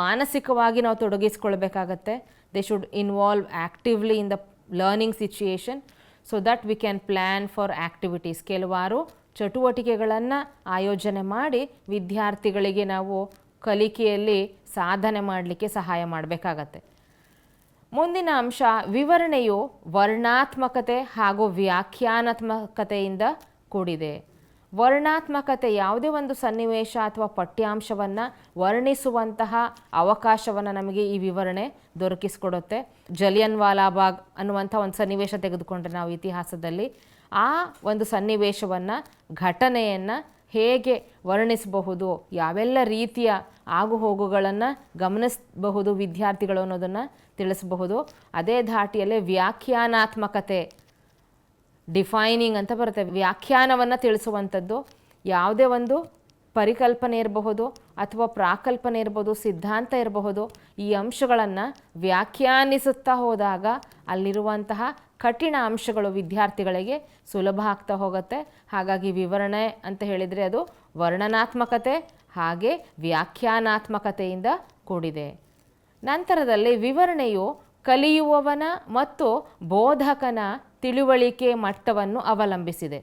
ಮಾನಸಿಕವಾಗಿ ನಾವು ತೊಡಗಿಸ್ಕೊಳ್ಬೇಕಾಗತ್ತೆ. They should involve actively in the learning situation so that we can plan for activities. ಕೆಲವಾರು ಚಟುವಟಿಕೆಗಳನ್ನು ಆಯೋಜನೆ ಮಾಡಿ ವಿದ್ಯಾರ್ಥಿಗಳಿಗೆ ನಾವು ಕಲಿಕೆಯಲ್ಲಿ ಸಾಧನೆ ಮಾಡಲಿಕ್ಕೆ ಸಹಾಯ ಮಾಡಬೇಕಾಗತ್ತೆ. ಮುಂದಿನ ಅಂಶ ವಿವರಣೆಯು ವರ್ಣಾತ್ಮಕತೆ ಹಾಗೂ ವ್ಯಾಖ್ಯಾನಾತ್ಮಕತೆಯಿಂದ ಕೂಡಿದೆ. ವರ್ಣಾತ್ಮಕತೆ ಯಾವುದೇ ಒಂದು ಸನ್ನಿವೇಶ ಅಥವಾ ಪಠ್ಯಾಂಶವನ್ನು ವರ್ಣಿಸುವಂತಹ ಅವಕಾಶವನ್ನು ನಮಗೆ ಈ ವಿವರಣೆ ದೊರಕಿಸಿಕೊಡುತ್ತೆ. ಜಲಿಯನ್ ವಾಲಾಬಾಗ್ ಅನ್ನುವಂಥ ಒಂದು ಸನ್ನಿವೇಶ ತೆಗೆದುಕೊಂಡ್ರೆ ನಾವು ಇತಿಹಾಸದಲ್ಲಿ ಆ ಒಂದು ಸನ್ನಿವೇಶವನ್ನು ಘಟನೆಯನ್ನು ಹೇಗೆ ವರ್ಣಿಸಬಹುದು, ಯಾವೆಲ್ಲ ರೀತಿಯ ಆಗುಹೋಗುಗಳನ್ನು ಗಮನಿಸಬಹುದು ವಿದ್ಯಾರ್ಥಿಗಳು ಅನ್ನೋದನ್ನು ತಿಳಿಸಬಹುದು. ಅದೇ ಧಾಟಿಯಲ್ಲೇ ವ್ಯಾಖ್ಯಾನಾತ್ಮಕತೆ, ಡಿಫೈನಿಂಗ್ ಅಂತ ಬರುತ್ತೆ. ವ್ಯಾಖ್ಯಾನವನ್ನು ತಿಳಿಸುವಂಥದ್ದು. ಯಾವುದೇ ಒಂದು ಪರಿಕಲ್ಪನೆ ಇರಬಹುದು ಅಥವಾ ಪ್ರಾಕಲ್ಪನೆ ಇರಬಹುದು, ಸಿದ್ಧಾಂತ ಇರಬಹುದು, ಈ ಅಂಶಗಳನ್ನು ವ್ಯಾಖ್ಯಾನಿಸುತ್ತಾ ಹೋದಾಗ ಅಲ್ಲಿರುವಂತಹ ಕಠಿಣ ಅಂಶಗಳು ವಿದ್ಯಾರ್ಥಿಗಳಿಗೆ ಸುಲಭ ಆಗ್ತಾ ಹೋಗುತ್ತೆ. ಹಾಗಾಗಿ ವಿವರಣೆ ಅಂತ ಹೇಳಿದರೆ ಅದು ವರ್ಣನಾತ್ಮಕತೆ ಹಾಗೆ ವ್ಯಾಖ್ಯಾನಾತ್ಮಕತೆಯಿಂದ ಕೂಡಿದೆ. ನಂತರದಲ್ಲಿ ವಿವರಣೆಯು ಕಲಿಯುವವನ ಮತ್ತು ಬೋಧಕನ ತಿಳುವಳಿಕೆ ಮಟ್ಟವನ್ನು ಅವಲಂಬಿಸಿದೆ.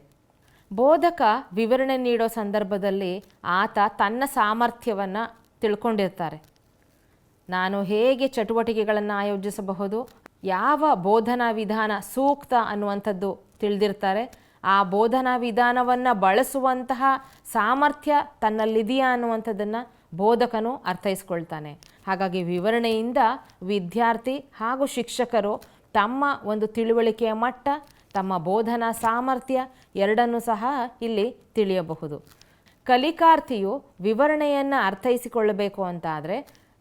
ಬೋಧಕ ವಿವರಣೆ ನೀಡೋ ಸಂದರ್ಭದಲ್ಲಿ ಆತ ತನ್ನ ಸಾಮರ್ಥ್ಯವನ್ನು ತಿಳ್ಕೊಂಡಿರ್ತಾರೆ. ನಾನು ಹೇಗೆ ಚಟುವಟಿಕೆಗಳನ್ನು ಆಯೋಜಿಸಬಹುದು, ಯಾವ ಬೋಧನಾ ವಿಧಾನ ಸೂಕ್ತ ಅನ್ನುವಂಥದ್ದು ತಿಳಿದಿರ್ತಾರೆ. ಆ ಬೋಧನಾ ವಿಧಾನವನ್ನು ಬಳಸುವಂತಹ ಸಾಮರ್ಥ್ಯ ತನ್ನಲ್ಲಿದೆಯಾ ಅನ್ನುವಂಥದ್ದನ್ನು ಬೋಧಕನು ಅರ್ಥೈಸ್ಕೊಳ್ತಾನೆ. ಹಾಗಾಗಿ ವಿವರಣೆಯಿಂದ ವಿದ್ಯಾರ್ಥಿ ಹಾಗೂ ಶಿಕ್ಷಕರು ತಮ್ಮ ಒಂದು ತಿಳುವಳಿಕೆಯ ಮಟ್ಟ, ತಮ್ಮ ಬೋಧನಾ ಸಾಮರ್ಥ್ಯ ಎರಡನ್ನೂ ಸಹ ಇಲ್ಲಿ ತಿಳಿಯಬಹುದು. ಕಲಿಕಾರ್ಥಿಯು ವಿವರಣೆಯನ್ನು ಅರ್ಥೈಸಿಕೊಳ್ಳಬೇಕು ಅಂತಾದರೆ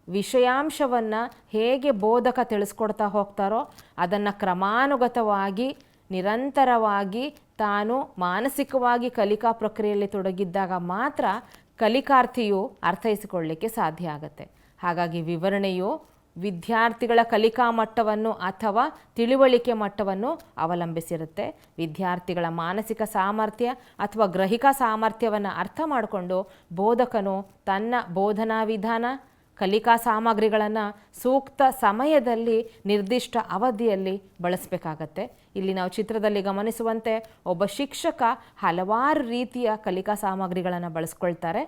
ವಿಷಯಾಂಶವನ್ನು ಹೇಗೆ ಬೋಧಕ ತಿಳಿಸ್ಕೊಡ್ತಾ ಹೋಗ್ತಾರೋ ಅದನ್ನು ಕ್ರಮಾನುಗತವಾಗಿ ನಿರಂತರವಾಗಿ ತಾನು ಮಾನಸಿಕವಾಗಿ ಕಲಿಕಾ ಪ್ರಕ್ರಿಯೆಯಲ್ಲಿ ತೊಡಗಿದ್ದಾಗ ಮಾತ್ರ ಕಲಿಕಾರ್ಥಿಯು ಅರ್ಥೈಸಿಕೊಳ್ಳಲಿಕ್ಕೆ ಸಾಧ್ಯ ಆಗುತ್ತೆ. ಹಾಗಾಗಿ ವಿವರಣೆಯು ವಿದ್ಯಾರ್ಥಿಗಳ ಕಲಿಕಾ ಮಟ್ಟವನ್ನು ಅಥವಾ ತಿಳುವಳಿಕೆ ಮಟ್ಟವನ್ನು ಅವಲಂಬಿಸಿರುತ್ತೆ. ವಿದ್ಯಾರ್ಥಿಗಳ ಮಾನಸಿಕ ಸಾಮರ್ಥ್ಯ ಅಥವಾ ಗ್ರಹಿಕಾ ಸಾಮರ್ಥ್ಯವನ್ನು ಅರ್ಥ ಮಾಡಿಕೊಂಡು ಬೋಧಕನು ತನ್ನ ಬೋಧನಾ ವಿಧಾನ, ಕಲಿಕಾ ಸಾಮಗ್ರಿಗಳನ್ನು ಸೂಕ್ತ ಸಮಯದಲ್ಲಿ ನಿರ್ದಿಷ್ಟ ಅವಧಿಯಲ್ಲಿ ಬಳಸಬೇಕಾಗತ್ತೆ. ಇಲ್ಲಿ ನಾವು ಚಿತ್ರದಲ್ಲಿ ಗಮನಿಸುವಂತೆ ಒಬ್ಬ ಶಿಕ್ಷಕ ಹಲವಾರು ರೀತಿಯ ಕಲಿಕಾ ಸಾಮಗ್ರಿಗಳನ್ನು ಬಳಸ್ಕೊಳ್ತಾರೆ.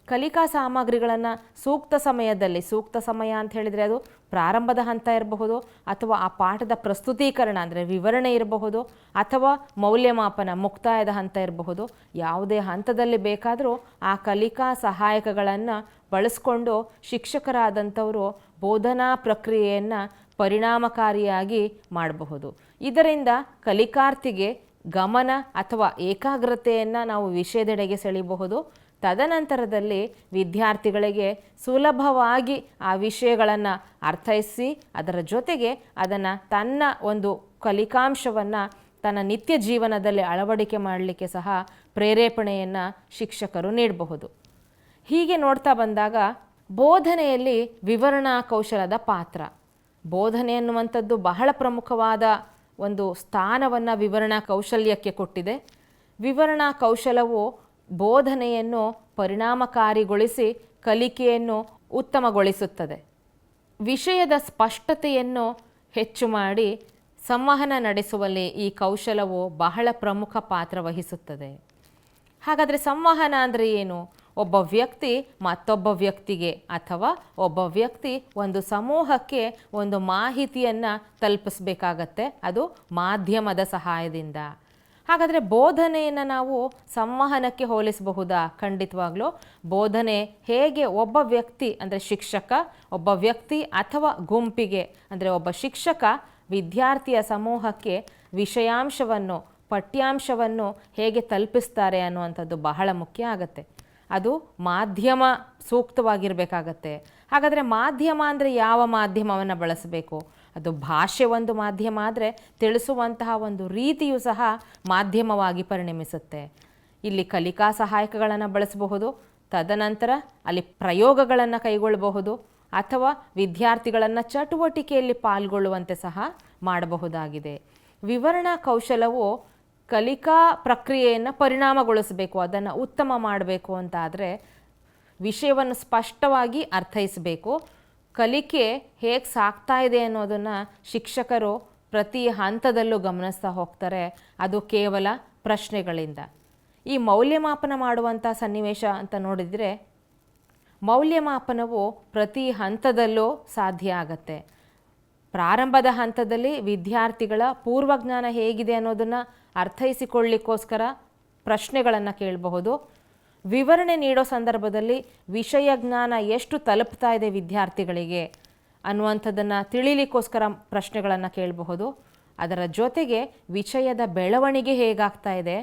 ಕಲಿಕಾ ಸಾಮಗ್ರಿಗಳನ್ನು ಸೂಕ್ತ ಸಮಯದಲ್ಲಿ, ಸೂಕ್ತ ಸಮಯ ಅಂತ ಹೇಳಿದರೆ ಅದು ಪ್ರಾರಂಭದ ಹಂತ ಇರಬಹುದು ಅಥವಾ ಆ ಪಾಠದ ಪ್ರಸ್ತುತೀಕರಣ ಅಂದರೆ ವಿವರಣೆ ಇರಬಹುದು ಅಥವಾ ಮೌಲ್ಯಮಾಪನ ಮುಕ್ತಾಯದ ಹಂತ ಇರಬಹುದು. ಯಾವುದೇ ಹಂತದಲ್ಲಿ ಬೇಕಾದರೂ ಆ ಕಲಿಕಾ ಸಹಾಯಕಗಳನ್ನು ಬಳಸ್ಕೊಂಡು ಶಿಕ್ಷಕರಾದಂಥವರು ಬೋಧನಾ ಪ್ರಕ್ರಿಯೆಯನ್ನು ಪರಿಣಾಮಕಾರಿಯಾಗಿ ಮಾಡಬಹುದು. ಇದರಿಂದ ಕಲಿಕಾರ್ಥಿಗೆ ಗಮನ ಅಥವಾ ಏಕಾಗ್ರತೆಯನ್ನು ನಾವು ವಿಷಯದೆಡೆಗೆ ಸೆಳೆಯಬಹುದು. ತದನಂತರದಲ್ಲಿ ವಿದ್ಯಾರ್ಥಿಗಳಿಗೆ ಸುಲಭವಾಗಿ ಆ ವಿಷಯಗಳನ್ನು ಅರ್ಥೈಸಿ ಅದರ ಜೊತೆಗೆ ಅದನ್ನು ತನ್ನ ಒಂದು ಕಲಿಕಾಂಶವನ್ನು ತನ್ನ ನಿತ್ಯ ಜೀವನದಲ್ಲಿ ಅಳವಡಿಕೆ ಮಾಡಲಿಕ್ಕೆ ಸಹ ಪ್ರೇರೇಪಣೆಯನ್ನು ಶಿಕ್ಷಕರು ನೀಡಬಹುದು. ಹೀಗೆ ನೋಡ್ತಾ ಬಂದಾಗ ಬೋಧನೆಯಲ್ಲಿ ವಿವರಣಾ ಕೌಶಲದ ಪಾತ್ರ, ಬೋಧನೆ ಅನ್ನುವಂಥದ್ದು ಬಹಳ ಪ್ರಮುಖವಾದ ಒಂದು ಸ್ಥಾನವನ್ನು ವಿವರಣಾ ಕೌಶಲ್ಯಕ್ಕೆ ಕೊಟ್ಟಿದೆ. ವಿವರಣಾ ಕೌಶಲವು ಬೋಧನೆಯನ್ನು ಪರಿಣಾಮಕಾರಿಗೊಳಿಸಿ ಕಲಿಕೆಯನ್ನು ಉತ್ತಮಗೊಳಿಸುತ್ತದೆ. ವಿಷಯದ ಸ್ಪಷ್ಟತೆಯನ್ನು ಹೆಚ್ಚು ಮಾಡಿ ಸಂವಹನ ನಡೆಸುವಲ್ಲಿ ಈ ಕೌಶಲವು ಬಹಳ ಪ್ರಮುಖ ಪಾತ್ರ ವಹಿಸುತ್ತದೆ. ಹಾಗಾದರೆ ಸಂವಹನ ಅಂದರೆ ಏನು? ಒಬ್ಬ ವ್ಯಕ್ತಿ ಮತ್ತೊಬ್ಬ ವ್ಯಕ್ತಿಗೆ ಅಥವಾ ಒಬ್ಬ ವ್ಯಕ್ತಿ ಒಂದು ಸಮೂಹಕ್ಕೆ ಒಂದು ಮಾಹಿತಿಯನ್ನು ತಲುಪಿಸಬೇಕಾಗತ್ತೆ, ಅದು ಮಾಧ್ಯಮದ ಸಹಾಯದಿಂದ. ಹಾಗಾದರೆ ಬೋಧನೆಯನ್ನು ನಾವು ಸಂವಹನಕ್ಕೆ ಹೋಲಿಸಬಹುದಾ? ಖಂಡಿತವಾಗ್ಲೂ. ಬೋಧನೆ ಹೇಗೆ ಒಬ್ಬ ವ್ಯಕ್ತಿ ಅಂದರೆ ಶಿಕ್ಷಕ, ಒಬ್ಬ ವ್ಯಕ್ತಿ ಅಥವಾ ಗುಂಪಿಗೆ ಅಂದರೆ ಒಬ್ಬ ಶಿಕ್ಷಕ ವಿದ್ಯಾರ್ಥಿಯ ಸಮೂಹಕ್ಕೆ ವಿಷಯಾಂಶವನ್ನು, ಪಠ್ಯಾಂಶವನ್ನು ಹೇಗೆ ತಲುಪಿಸ್ತಾರೆ ಅನ್ನುವಂಥದ್ದು ಬಹಳ ಮುಖ್ಯ ಆಗುತ್ತೆ. ಅದು ಮಾಧ್ಯಮ ಸೂಕ್ತವಾಗಿರಬೇಕಾಗತ್ತೆ. ಹಾಗಾದರೆ ಮಾಧ್ಯಮ ಅಂದರೆ ಯಾವ ಮಾಧ್ಯಮವನ್ನು ಬಳಸಬೇಕು? ಅದು ಭಾಷೆ ಒಂದು ಮಾಧ್ಯಮ ಆದರೆ ತಿಳಿಸುವಂತಹ ಒಂದು ರೀತಿಯೂ ಸಹ ಮಾಧ್ಯಮವಾಗಿ ಪರಿಣಮಿಸುತ್ತೆ. ಇಲ್ಲಿ ಕಲಿಕಾ ಸಹಾಯಕಗಳನ್ನು ಬಳಸಬಹುದು, ತದನಂತರ ಅಲ್ಲಿ ಪ್ರಯೋಗಗಳನ್ನು ಕೈಗೊಳ್ಳಬಹುದು ಅಥವಾ ವಿದ್ಯಾರ್ಥಿಗಳನ್ನು ಚಟುವಟಿಕೆಯಲ್ಲಿ ಪಾಲ್ಗೊಳ್ಳುವಂತೆ ಸಹ ಮಾಡಬಹುದಾಗಿದೆ. ವಿವರಣಾ ಕೌಶಲವು ಕಲಿಕಾ ಪ್ರಕ್ರಿಯೆಯನ್ನು ಪರಿಣಾಮಗೊಳಿಸಬೇಕು, ಅದನ್ನು ಉತ್ತಮ ಮಾಡಬೇಕು ಅಂತಾದರೆ ವಿಷಯವನ್ನು ಸ್ಪಷ್ಟವಾಗಿ ಅರ್ಥೈಸಬೇಕು. ಕಲಿಕೆ ಹೇಗೆ ಸಾಗ್ತಾ ಇದೆ ಅನ್ನೋದನ್ನು ಶಿಕ್ಷಕರು ಪ್ರತಿ ಹಂತದಲ್ಲೂ ಗಮನಿಸ್ತಾ ಹೋಗ್ತಾರೆ. ಅದು ಕೇವಲ ಪ್ರಶ್ನೆಗಳಿಂದ. ಈ ಮೌಲ್ಯಮಾಪನ ಮಾಡುವಂಥ ಸನ್ನಿವೇಶ ಅಂತ ನೋಡಿದರೆ ಮೌಲ್ಯಮಾಪನವು ಪ್ರತಿ ಹಂತದಲ್ಲೂ ಸಾಧ್ಯ ಆಗತ್ತೆ. ಪ್ರಾರಂಭದ ಹಂತದಲ್ಲಿ ವಿದ್ಯಾರ್ಥಿಗಳ ಪೂರ್ವಜ್ಞಾನ ಹೇಗಿದೆ ಅನ್ನೋದನ್ನು ಅರ್ಥೈಸಿಕೊಳ್ಳಿಕ್ಕೋಸ್ಕರ ಪ್ರಶ್ನೆಗಳನ್ನು ಕೇಳಬಹುದು. ವಿವರಣೆ ನೀಡೋ ಸಂದರ್ಭದಲ್ಲಿ ವಿಷಯ ಜ್ಞಾನ ಎಷ್ಟು ತಲುಪ್ತಾ ಇದೆ ವಿದ್ಯಾರ್ಥಿಗಳಿಗೆ ಅನ್ನುವಂಥದ್ದನ್ನು ತಿಳಿಲಿಕ್ಕೋಸ್ಕರ ಪ್ರಶ್ನೆಗಳನ್ನು ಕೇಳಬಹುದು. ಅದರ ಜೊತೆಗೆ ವಿಷಯದ ಬೆಳವಣಿಗೆ ಹೇಗಾಗ್ತಾ ಇದೆ,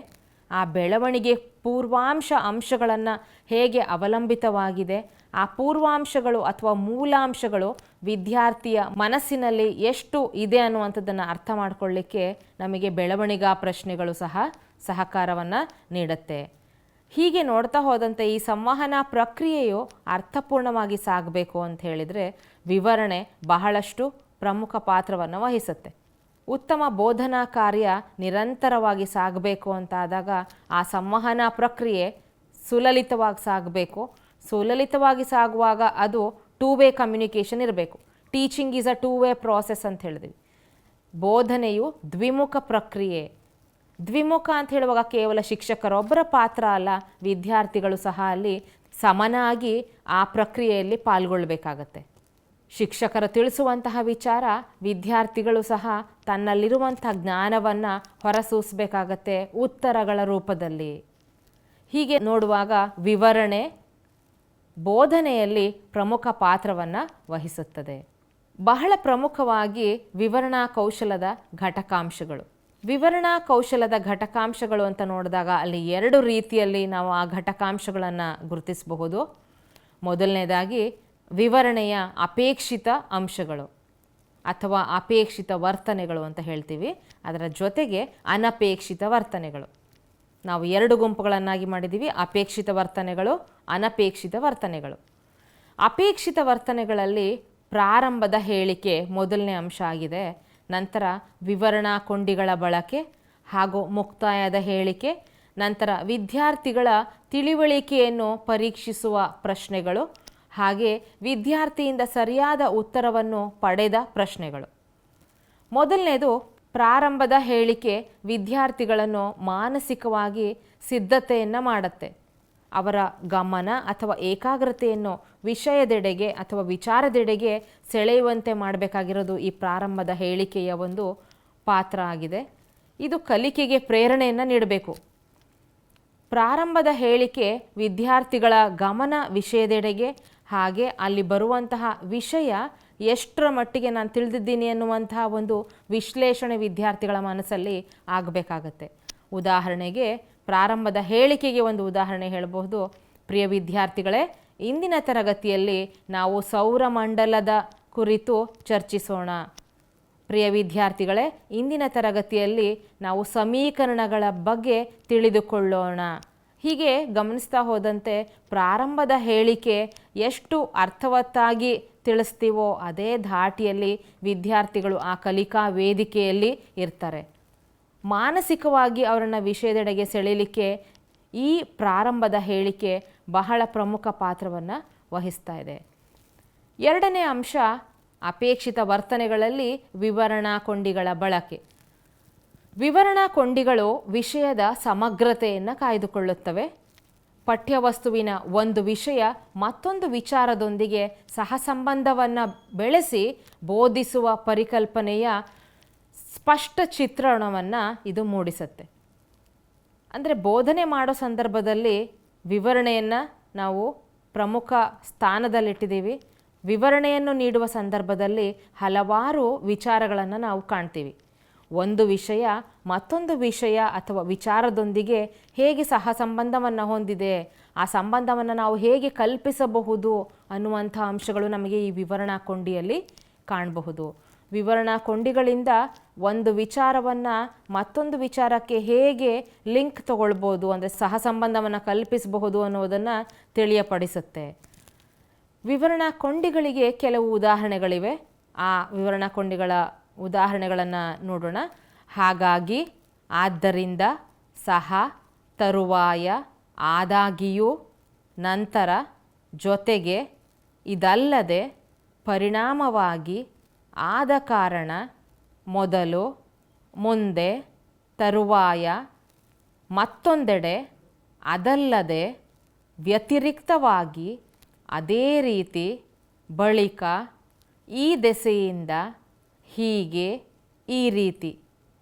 ಆ ಬೆಳವಣಿಗೆ ಪೂರ್ವಾಂಶ ಅಂಶಗಳನ್ನು ಹೇಗೆ ಅವಲಂಬಿತವಾಗಿದೆ, ಆ ಪೂರ್ವಾಂಶಗಳು ಅಥವಾ ಮೂಲಾಂಶಗಳು ವಿದ್ಯಾರ್ಥಿಯ ಮನಸ್ಸಿನಲ್ಲಿ ಎಷ್ಟು ಇದೆ ಅನ್ನುವಂಥದ್ದನ್ನು ಅರ್ಥ ಮಾಡಿಕೊಳ್ಳಿಕ್ಕೆ ನಮಗೆ ಬೆಳವಣಿಗಾ ಪ್ರಶ್ನೆಗಳು ಸಹ ಸಹಕಾರವನ್ನು ನೀಡುತ್ತೆ. ಹೀಗೆ ನೋಡ್ತಾ ಹೋದಂತೆ ಈ ಸಂವಹನ ಪ್ರಕ್ರಿಯೆಯು ಅರ್ಥಪೂರ್ಣವಾಗಿ ಸಾಗಬೇಕು ಅಂತ ಹೇಳಿದರೆ ವಿವರಣೆ ಬಹಳಷ್ಟು ಪ್ರಮುಖ ಪಾತ್ರವನ್ನು ವಹಿಸುತ್ತೆ. ಉತ್ತಮ ಬೋಧನಾ ಕಾರ್ಯ ನಿರಂತರವಾಗಿ ಸಾಗಬೇಕು ಅಂತಾದಾಗ ಆ ಸಂವಹನ ಪ್ರಕ್ರಿಯೆ ಸುಲಲಿತವಾಗಿ ಸಾಗಬೇಕು. ಸುಲಲಿತವಾಗಿ ಸಾಗುವಾಗ ಅದು ಟೂ ವೇ ಕಮ್ಯುನಿಕೇಷನ್ ಇರಬೇಕು. Teaching is a two way process ಅಂತ ಹೇಳಿದ್ವಿ. ಬೋಧನೆಯು ದ್ವಿಮುಖ ಪ್ರಕ್ರಿಯೆ. ದ್ವಿಮುಖ ಅಂತ ಹೇಳುವಾಗ ಕೇವಲ ಶಿಕ್ಷಕರೊಬ್ಬರ ಪಾತ್ರ ಅಲ್ಲ, ವಿದ್ಯಾರ್ಥಿಗಳು ಸಹ ಅಲ್ಲಿ ಸಮನಾಗಿ ಆ ಪ್ರಕ್ರಿಯೆಯಲ್ಲಿ ಪಾಲ್ಗೊಳ್ಳಬೇಕಾಗತ್ತೆ. ಶಿಕ್ಷಕರು ತಿಳಿಸುವಂತಹ ವಿಚಾರ ವಿದ್ಯಾರ್ಥಿಗಳು ಸಹ ತನ್ನಲ್ಲಿರುವಂಥ ಜ್ಞಾನವನ್ನು ಹೊರಸೂಸಬೇಕಾಗತ್ತೆ ಉತ್ತರಗಳ ರೂಪದಲ್ಲಿ. ಹೀಗೆ ನೋಡುವಾಗ ವಿವರಣೆ ಬೋಧನೆಯಲ್ಲಿ ಪ್ರಮುಖ ಪಾತ್ರವನ್ನು ವಹಿಸುತ್ತದೆ. ಬಹಳ ಪ್ರಮುಖವಾಗಿ ವಿವರಣಾ ಕೌಶಲದ ಘಟಕಾಂಶಗಳು. ವಿವರಣಾ ಕೌಶಲದ ಘಟಕಾಂಶಗಳು ಅಂತ ನೋಡಿದಾಗ ಅಲ್ಲಿ 2 ರೀತಿಯಲ್ಲಿ ನಾವು ಆ ಘಟಕಾಂಶಗಳನ್ನು ಗುರುತಿಸಬಹುದು. ಮೊದಲನೇದಾಗಿ ವಿವರಣೆಯ ಅಪೇಕ್ಷಿತ ಅಂಶಗಳು ಅಥವಾ ಅಪೇಕ್ಷಿತ ವರ್ತನೆಗಳು ಅಂತ ಹೇಳ್ತೀವಿ. ಅದರ ಜೊತೆಗೆ ಅನಪೇಕ್ಷಿತ ವರ್ತನೆಗಳು. ನಾವು 2 ಗುಂಪುಗಳನ್ನಾಗಿ ಮಾಡಿದ್ದೀವಿ, ಅಪೇಕ್ಷಿತ ವರ್ತನೆಗಳು, ಅನಪೇಕ್ಷಿತ ವರ್ತನೆಗಳು. ಅಪೇಕ್ಷಿತ ವರ್ತನೆಗಳಲ್ಲಿ ಪ್ರಾರಂಭದ ಹೇಳಿಕೆ ಮೊದಲನೇ ಅಂಶ ಆಗಿದೆ. ನಂತರ ವಿವರಣಾ ಕೊಂಡಿಗಳ ಬಳಕೆ ಹಾಗೂ ಮುಕ್ತಾಯದ ಹೇಳಿಕೆ, ನಂತರ ವಿದ್ಯಾರ್ಥಿಗಳ ತಿಳಿವಳಿಕೆಯನ್ನು ಪರೀಕ್ಷಿಸುವ ಪ್ರಶ್ನೆಗಳು, ಹಾಗೆ ವಿದ್ಯಾರ್ಥಿಯಿಂದ ಸರಿಯಾದ ಉತ್ತರವನ್ನು ಪಡೆದ ಪ್ರಶ್ನೆಗಳು. ಮೊದಲನೇದು ಪ್ರಾರಂಭದ ಹೇಳಿಕೆ ವಿದ್ಯಾರ್ಥಿಗಳನ್ನು ಮಾನಸಿಕವಾಗಿ ಸಿದ್ಧತೆಯನ್ನು ಮಾಡುತ್ತೆ. ಅವರ ಗಮನ ಅಥವಾ ಏಕಾಗ್ರತೆಯನ್ನು ವಿಷಯದೆಡೆಗೆ ಅಥವಾ ವಿಚಾರದೆಡೆಗೆ ಸೆಳೆಯುವಂತೆ ಮಾಡಬೇಕಾಗಿರೋದು ಈ ಪ್ರಾರಂಭದ ಹೇಳಿಕೆಯ ಒಂದು ಪಾತ್ರ ಆಗಿದೆ. ಇದು ಕಲಿಕೆಗೆ ಪ್ರೇರಣೆಯನ್ನು ನೀಡಬೇಕು. ಪ್ರಾರಂಭದ ಹೇಳಿಕೆ ವಿದ್ಯಾರ್ಥಿಗಳ ಗಮನ ವಿಷಯದೆಡೆಗೆ, ಹಾಗೆ ಅಲ್ಲಿ ಬರುವಂತಹ ವಿಷಯ ಎಷ್ಟರ ಮಟ್ಟಿಗೆ ನಾನು ತಿಳಿದಿದ್ದೀನಿ ಎನ್ನುವಂತಹ ಒಂದು ವಿಶ್ಲೇಷಣೆ ವಿದ್ಯಾರ್ಥಿಗಳ ಮನಸ್ಸಲ್ಲಿ ಆಗಬೇಕಾಗತ್ತೆ. ಉದಾಹರಣೆಗೆ ಪ್ರಾರಂಭದ ಹೇಳಿಕೆಗೆ ಒಂದು ಉದಾಹರಣೆ ಹೇಳಬಹುದು. ಪ್ರಿಯ ವಿದ್ಯಾರ್ಥಿಗಳೇ, ಇಂದಿನ ತರಗತಿಯಲ್ಲಿ ನಾವು ಸೌರಮಂಡಲದ ಕುರಿತು ಚರ್ಚಿಸೋಣ. ಪ್ರಿಯ ವಿದ್ಯಾರ್ಥಿಗಳೇ, ಇಂದಿನ ತರಗತಿಯಲ್ಲಿ ನಾವು ಸಮೀಕರಣಗಳ ಬಗ್ಗೆ ತಿಳಿದುಕೊಳ್ಳೋಣ. ಹೀಗೆ ಗಮನಿಸ್ತಾ ಹೋದಂತೆ ಪ್ರಾರಂಭದ ಹೇಳಿಕೆ ಎಷ್ಟು ಅರ್ಥವತ್ತಾಗಿ ತಿಳಿಸ್ತೀವೋ ಅದೇ ಧಾಟಿಯಲ್ಲಿ ವಿದ್ಯಾರ್ಥಿಗಳು ಆ ಕಲಿಕಾ ವೇದಿಕೆಯಲ್ಲಿ ಇರ್ತಾರೆ. ಮಾನಸಿಕವಾಗಿ ಅವರನ್ನು ವಿಷಯದೆಡೆಗೆ ಸೆಳೆಯಲಿಕ್ಕೆ ಈ ಪ್ರಾರಂಭದ ಹೇಳಿಕೆ ಬಹಳ ಪ್ರಮುಖ ಪಾತ್ರವನ್ನು ವಹಿಸ್ತಾ ಇದೆ. ಎರಡನೇ ಅಂಶ ಅಪೇಕ್ಷಿತ ವರ್ತನೆಗಳಲ್ಲಿ ವಿವರಣಾ ಕೊಂಡಿಗಳ ಬಳಕೆ. ವಿವರಣಾ ಕೊಂಡಿಗಳು ವಿಷಯದ ಸಮಗ್ರತೆಯನ್ನು ಕಾಯ್ದುಕೊಳ್ಳುತ್ತವೆ. ಪಠ್ಯವಸ್ತುವಿನ ಒಂದು ವಿಷಯ ಮತ್ತೊಂದು ವಿಚಾರದೊಂದಿಗೆ ಸಹಸಂಬಂಧವನ್ನು ಬೆಳೆಸಿ ಬೋಧಿಸುವ ಪರಿಕಲ್ಪನೆಯ ಸ್ಪಷ್ಟ ಚಿತ್ರಣವನ್ನು ಇದು ಮೂಡಿಸುತ್ತೆ. ಅಂದರೆ ಬೋಧನೆ ಮಾಡೋ ಸಂದರ್ಭದಲ್ಲಿ ವಿವರಣೆಯನ್ನು ನಾವು ಪ್ರಮುಖ ಸ್ಥಾನದಲ್ಲಿಟ್ಟಿದ್ದೀವಿ. ವಿವರಣೆಯನ್ನು ನೀಡುವ ಸಂದರ್ಭದಲ್ಲಿ ಹಲವಾರು ವಿಚಾರಗಳನ್ನು ನಾವು ಕಾಣ್ತೀವಿ. ಒಂದು ವಿಷಯ ಮತ್ತೊಂದು ವಿಷಯ ಅಥವಾ ವಿಚಾರದೊಂದಿಗೆ ಹೇಗೆ ಸಹ ಸಂಬಂಧವನ್ನು ಹೊಂದಿದೆ, ಆ ಸಂಬಂಧವನ್ನು ನಾವು ಹೇಗೆ ಕಲ್ಪಿಸಬಹುದು ಅನ್ನುವಂಥ ಅಂಶಗಳು ನಮಗೆ ಈ ವಿವರಣಾ ಕೊಂಡಿಯಲ್ಲಿ ಕಾಣಬಹುದು. ವಿವರಣಾ ಕೊಂಡಿಗಳಿಂದ ಒಂದು ವಿಚಾರವನ್ನು ಮತ್ತೊಂದು ವಿಚಾರಕ್ಕೆ ಹೇಗೆ ಲಿಂಕ್ ತಗೊಳ್ಬೋದು, ಅಂದರೆ ಸಹ ಸಂಬಂಧವನ್ನು ಕಲ್ಪಿಸಬಹುದು ಅನ್ನೋದನ್ನು ತಿಳಿಯಪಡಿಸುತ್ತೆ. ವಿವರಣಾ ಕೊಂಡಿಗಳಿಗೆ ಕೆಲವು ಉದಾಹರಣೆಗಳಿವೆ. ಆ ವಿವರಣಾ ಕೊಂಡಿಗಳ ಉದಾಹರಣೆಗಳನ್ನು ನೋಡೋಣ. ಹಾಗಾಗಿ, ಆದ್ದರಿಂದ, ಸಹ, ತರುವಾಯ, ಆದಾಗಿಯೂ, ನಂತರ, ಜೊತೆಗೆ, ಇದಲ್ಲದೆ, ಪರಿಣಾಮವಾಗಿ, ಆದ ಕಾರಣ, ಮೊದಲು, ಮುಂದೆ, ತರುವಾಯ, ಮತ್ತೊಂದೆಡೆ, ಅದಲ್ಲದೆ, ವ್ಯತಿರಿಕ್ತವಾಗಿ, ಅದೇ ರೀತಿ, ಬಳಿಕ, ಈ ದೆಸೆಯಿಂದ, ಹೀಗೆ, ಈ ರೀತಿ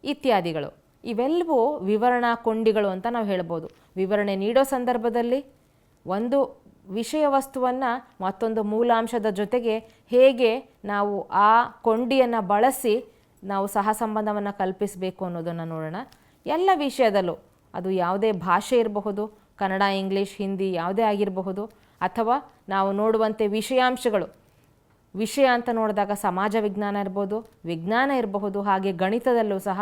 ಇತ್ಯಾದಿಗಳು. ಇವೆಲ್ಲವೂ ವಿವರಣಾ ಕೊಂಡಿಗಳು ಅಂತ ನಾವು ಹೇಳ್ಬೋದು. ವಿವರಣೆ ನೀಡೋ ಸಂದರ್ಭದಲ್ಲಿ ಒಂದು ವಿಷಯ ವಸ್ತುವನ್ನು ಮತ್ತೊಂದು ಮೂಲಾಂಶದ ಜೊತೆಗೆ ಹೇಗೆ ನಾವು ಆ ಕೊಂಡಿಯನ್ನು ಬಳಸಿ ನಾವು ಸಹ ಸಂಬಂಧವನ್ನು ಕಲ್ಪಿಸಬೇಕು ಅನ್ನೋದನ್ನು ನೋಡೋಣ. ಎಲ್ಲ ವಿಷಯದಲ್ಲೂ, ಅದು ಯಾವುದೇ ಭಾಷೆ ಇರಬಹುದು, ಕನ್ನಡ, ಇಂಗ್ಲೀಷ್, ಹಿಂದಿ ಯಾವುದೇ ಆಗಿರಬಹುದು, ಅಥವಾ ನಾವು ನೋಡುವಂತೆ ವಿಷಯಾಂಶಗಳು, ವಿಷಯ ಅಂತ ನೋಡಿದಾಗ ಸಮಾಜ ವಿಜ್ಞಾನ ಇರ್ಬೋದು, ವಿಜ್ಞಾನ ಇರಬಹುದು, ಹಾಗೆ ಗಣಿತದಲ್ಲೂ ಸಹ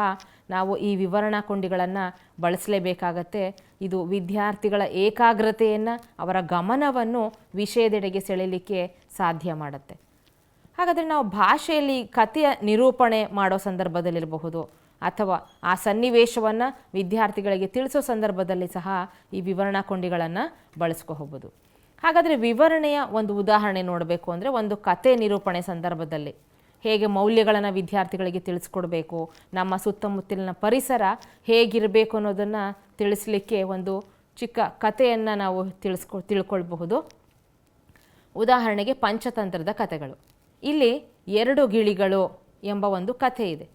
ನಾವು ಈ ವಿವರಣಾ ಕೊಂಡಿಗಳನ್ನು ಬಳಸಲೇಬೇಕಾಗತ್ತೆ. ಇದು ವಿದ್ಯಾರ್ಥಿಗಳ ಏಕಾಗ್ರತೆಯನ್ನು, ಅವರ ಗಮನವನ್ನು ವಿಷಯದೆಡೆಗೆ ಸೆಳೆಯಲಿಕ್ಕೆ ಸಾಧ್ಯ ಮಾಡುತ್ತೆ. ಹಾಗಾದರೆ ನಾವು ಭಾಷೆಯಲ್ಲಿ ಕಥೆಯ ನಿರೂಪಣೆ ಮಾಡೋ ಸಂದರ್ಭದಲ್ಲಿರಬಹುದು, ಅಥವಾ ಆ ಸನ್ನಿವೇಶವನ್ನು ವಿದ್ಯಾರ್ಥಿಗಳಿಗೆ ತಿಳಿಸೋ ಸಂದರ್ಭದಲ್ಲಿ ಸಹ ಈ ವಿವರಣಾ ಕೊಂಡಿಗಳನ್ನು ಬಳಸ್ಕೋಬಹುದು. ಹಾಗಾದರೆ ವಿವರಣೆಯ ಒಂದು ಉದಾಹರಣೆ ನೋಡಬೇಕು ಅಂದರೆ, ಒಂದು ಕತೆ ನಿರೂಪಣೆ ಸಂದರ್ಭದಲ್ಲಿ ಹೇಗೆ ಮೌಲ್ಯಗಳನ್ನು ವಿದ್ಯಾರ್ಥಿಗಳಿಗೆ ತಿಳಿಸ್ಕೊಡ್ಬೇಕು, ನಮ್ಮ ಸುತ್ತಮುತ್ತಲಿನ ಪರಿಸರ ಹೇಗಿರಬೇಕು ಅನ್ನೋದನ್ನು ತಿಳಿಸ್ಲಿಕ್ಕೆ ಒಂದು ಚಿಕ್ಕ ಕಥೆಯನ್ನು ನಾವು ತಿಳ್ಕೊಳ್ಬಹುದು. ಉದಾಹರಣೆಗೆ ಪಂಚತಂತ್ರದ ಕಥೆಗಳು. ಇಲ್ಲಿ 2 ಗಿಳಿಗಳು ಎಂಬ ಒಂದು ಕಥೆ ಇದೆ.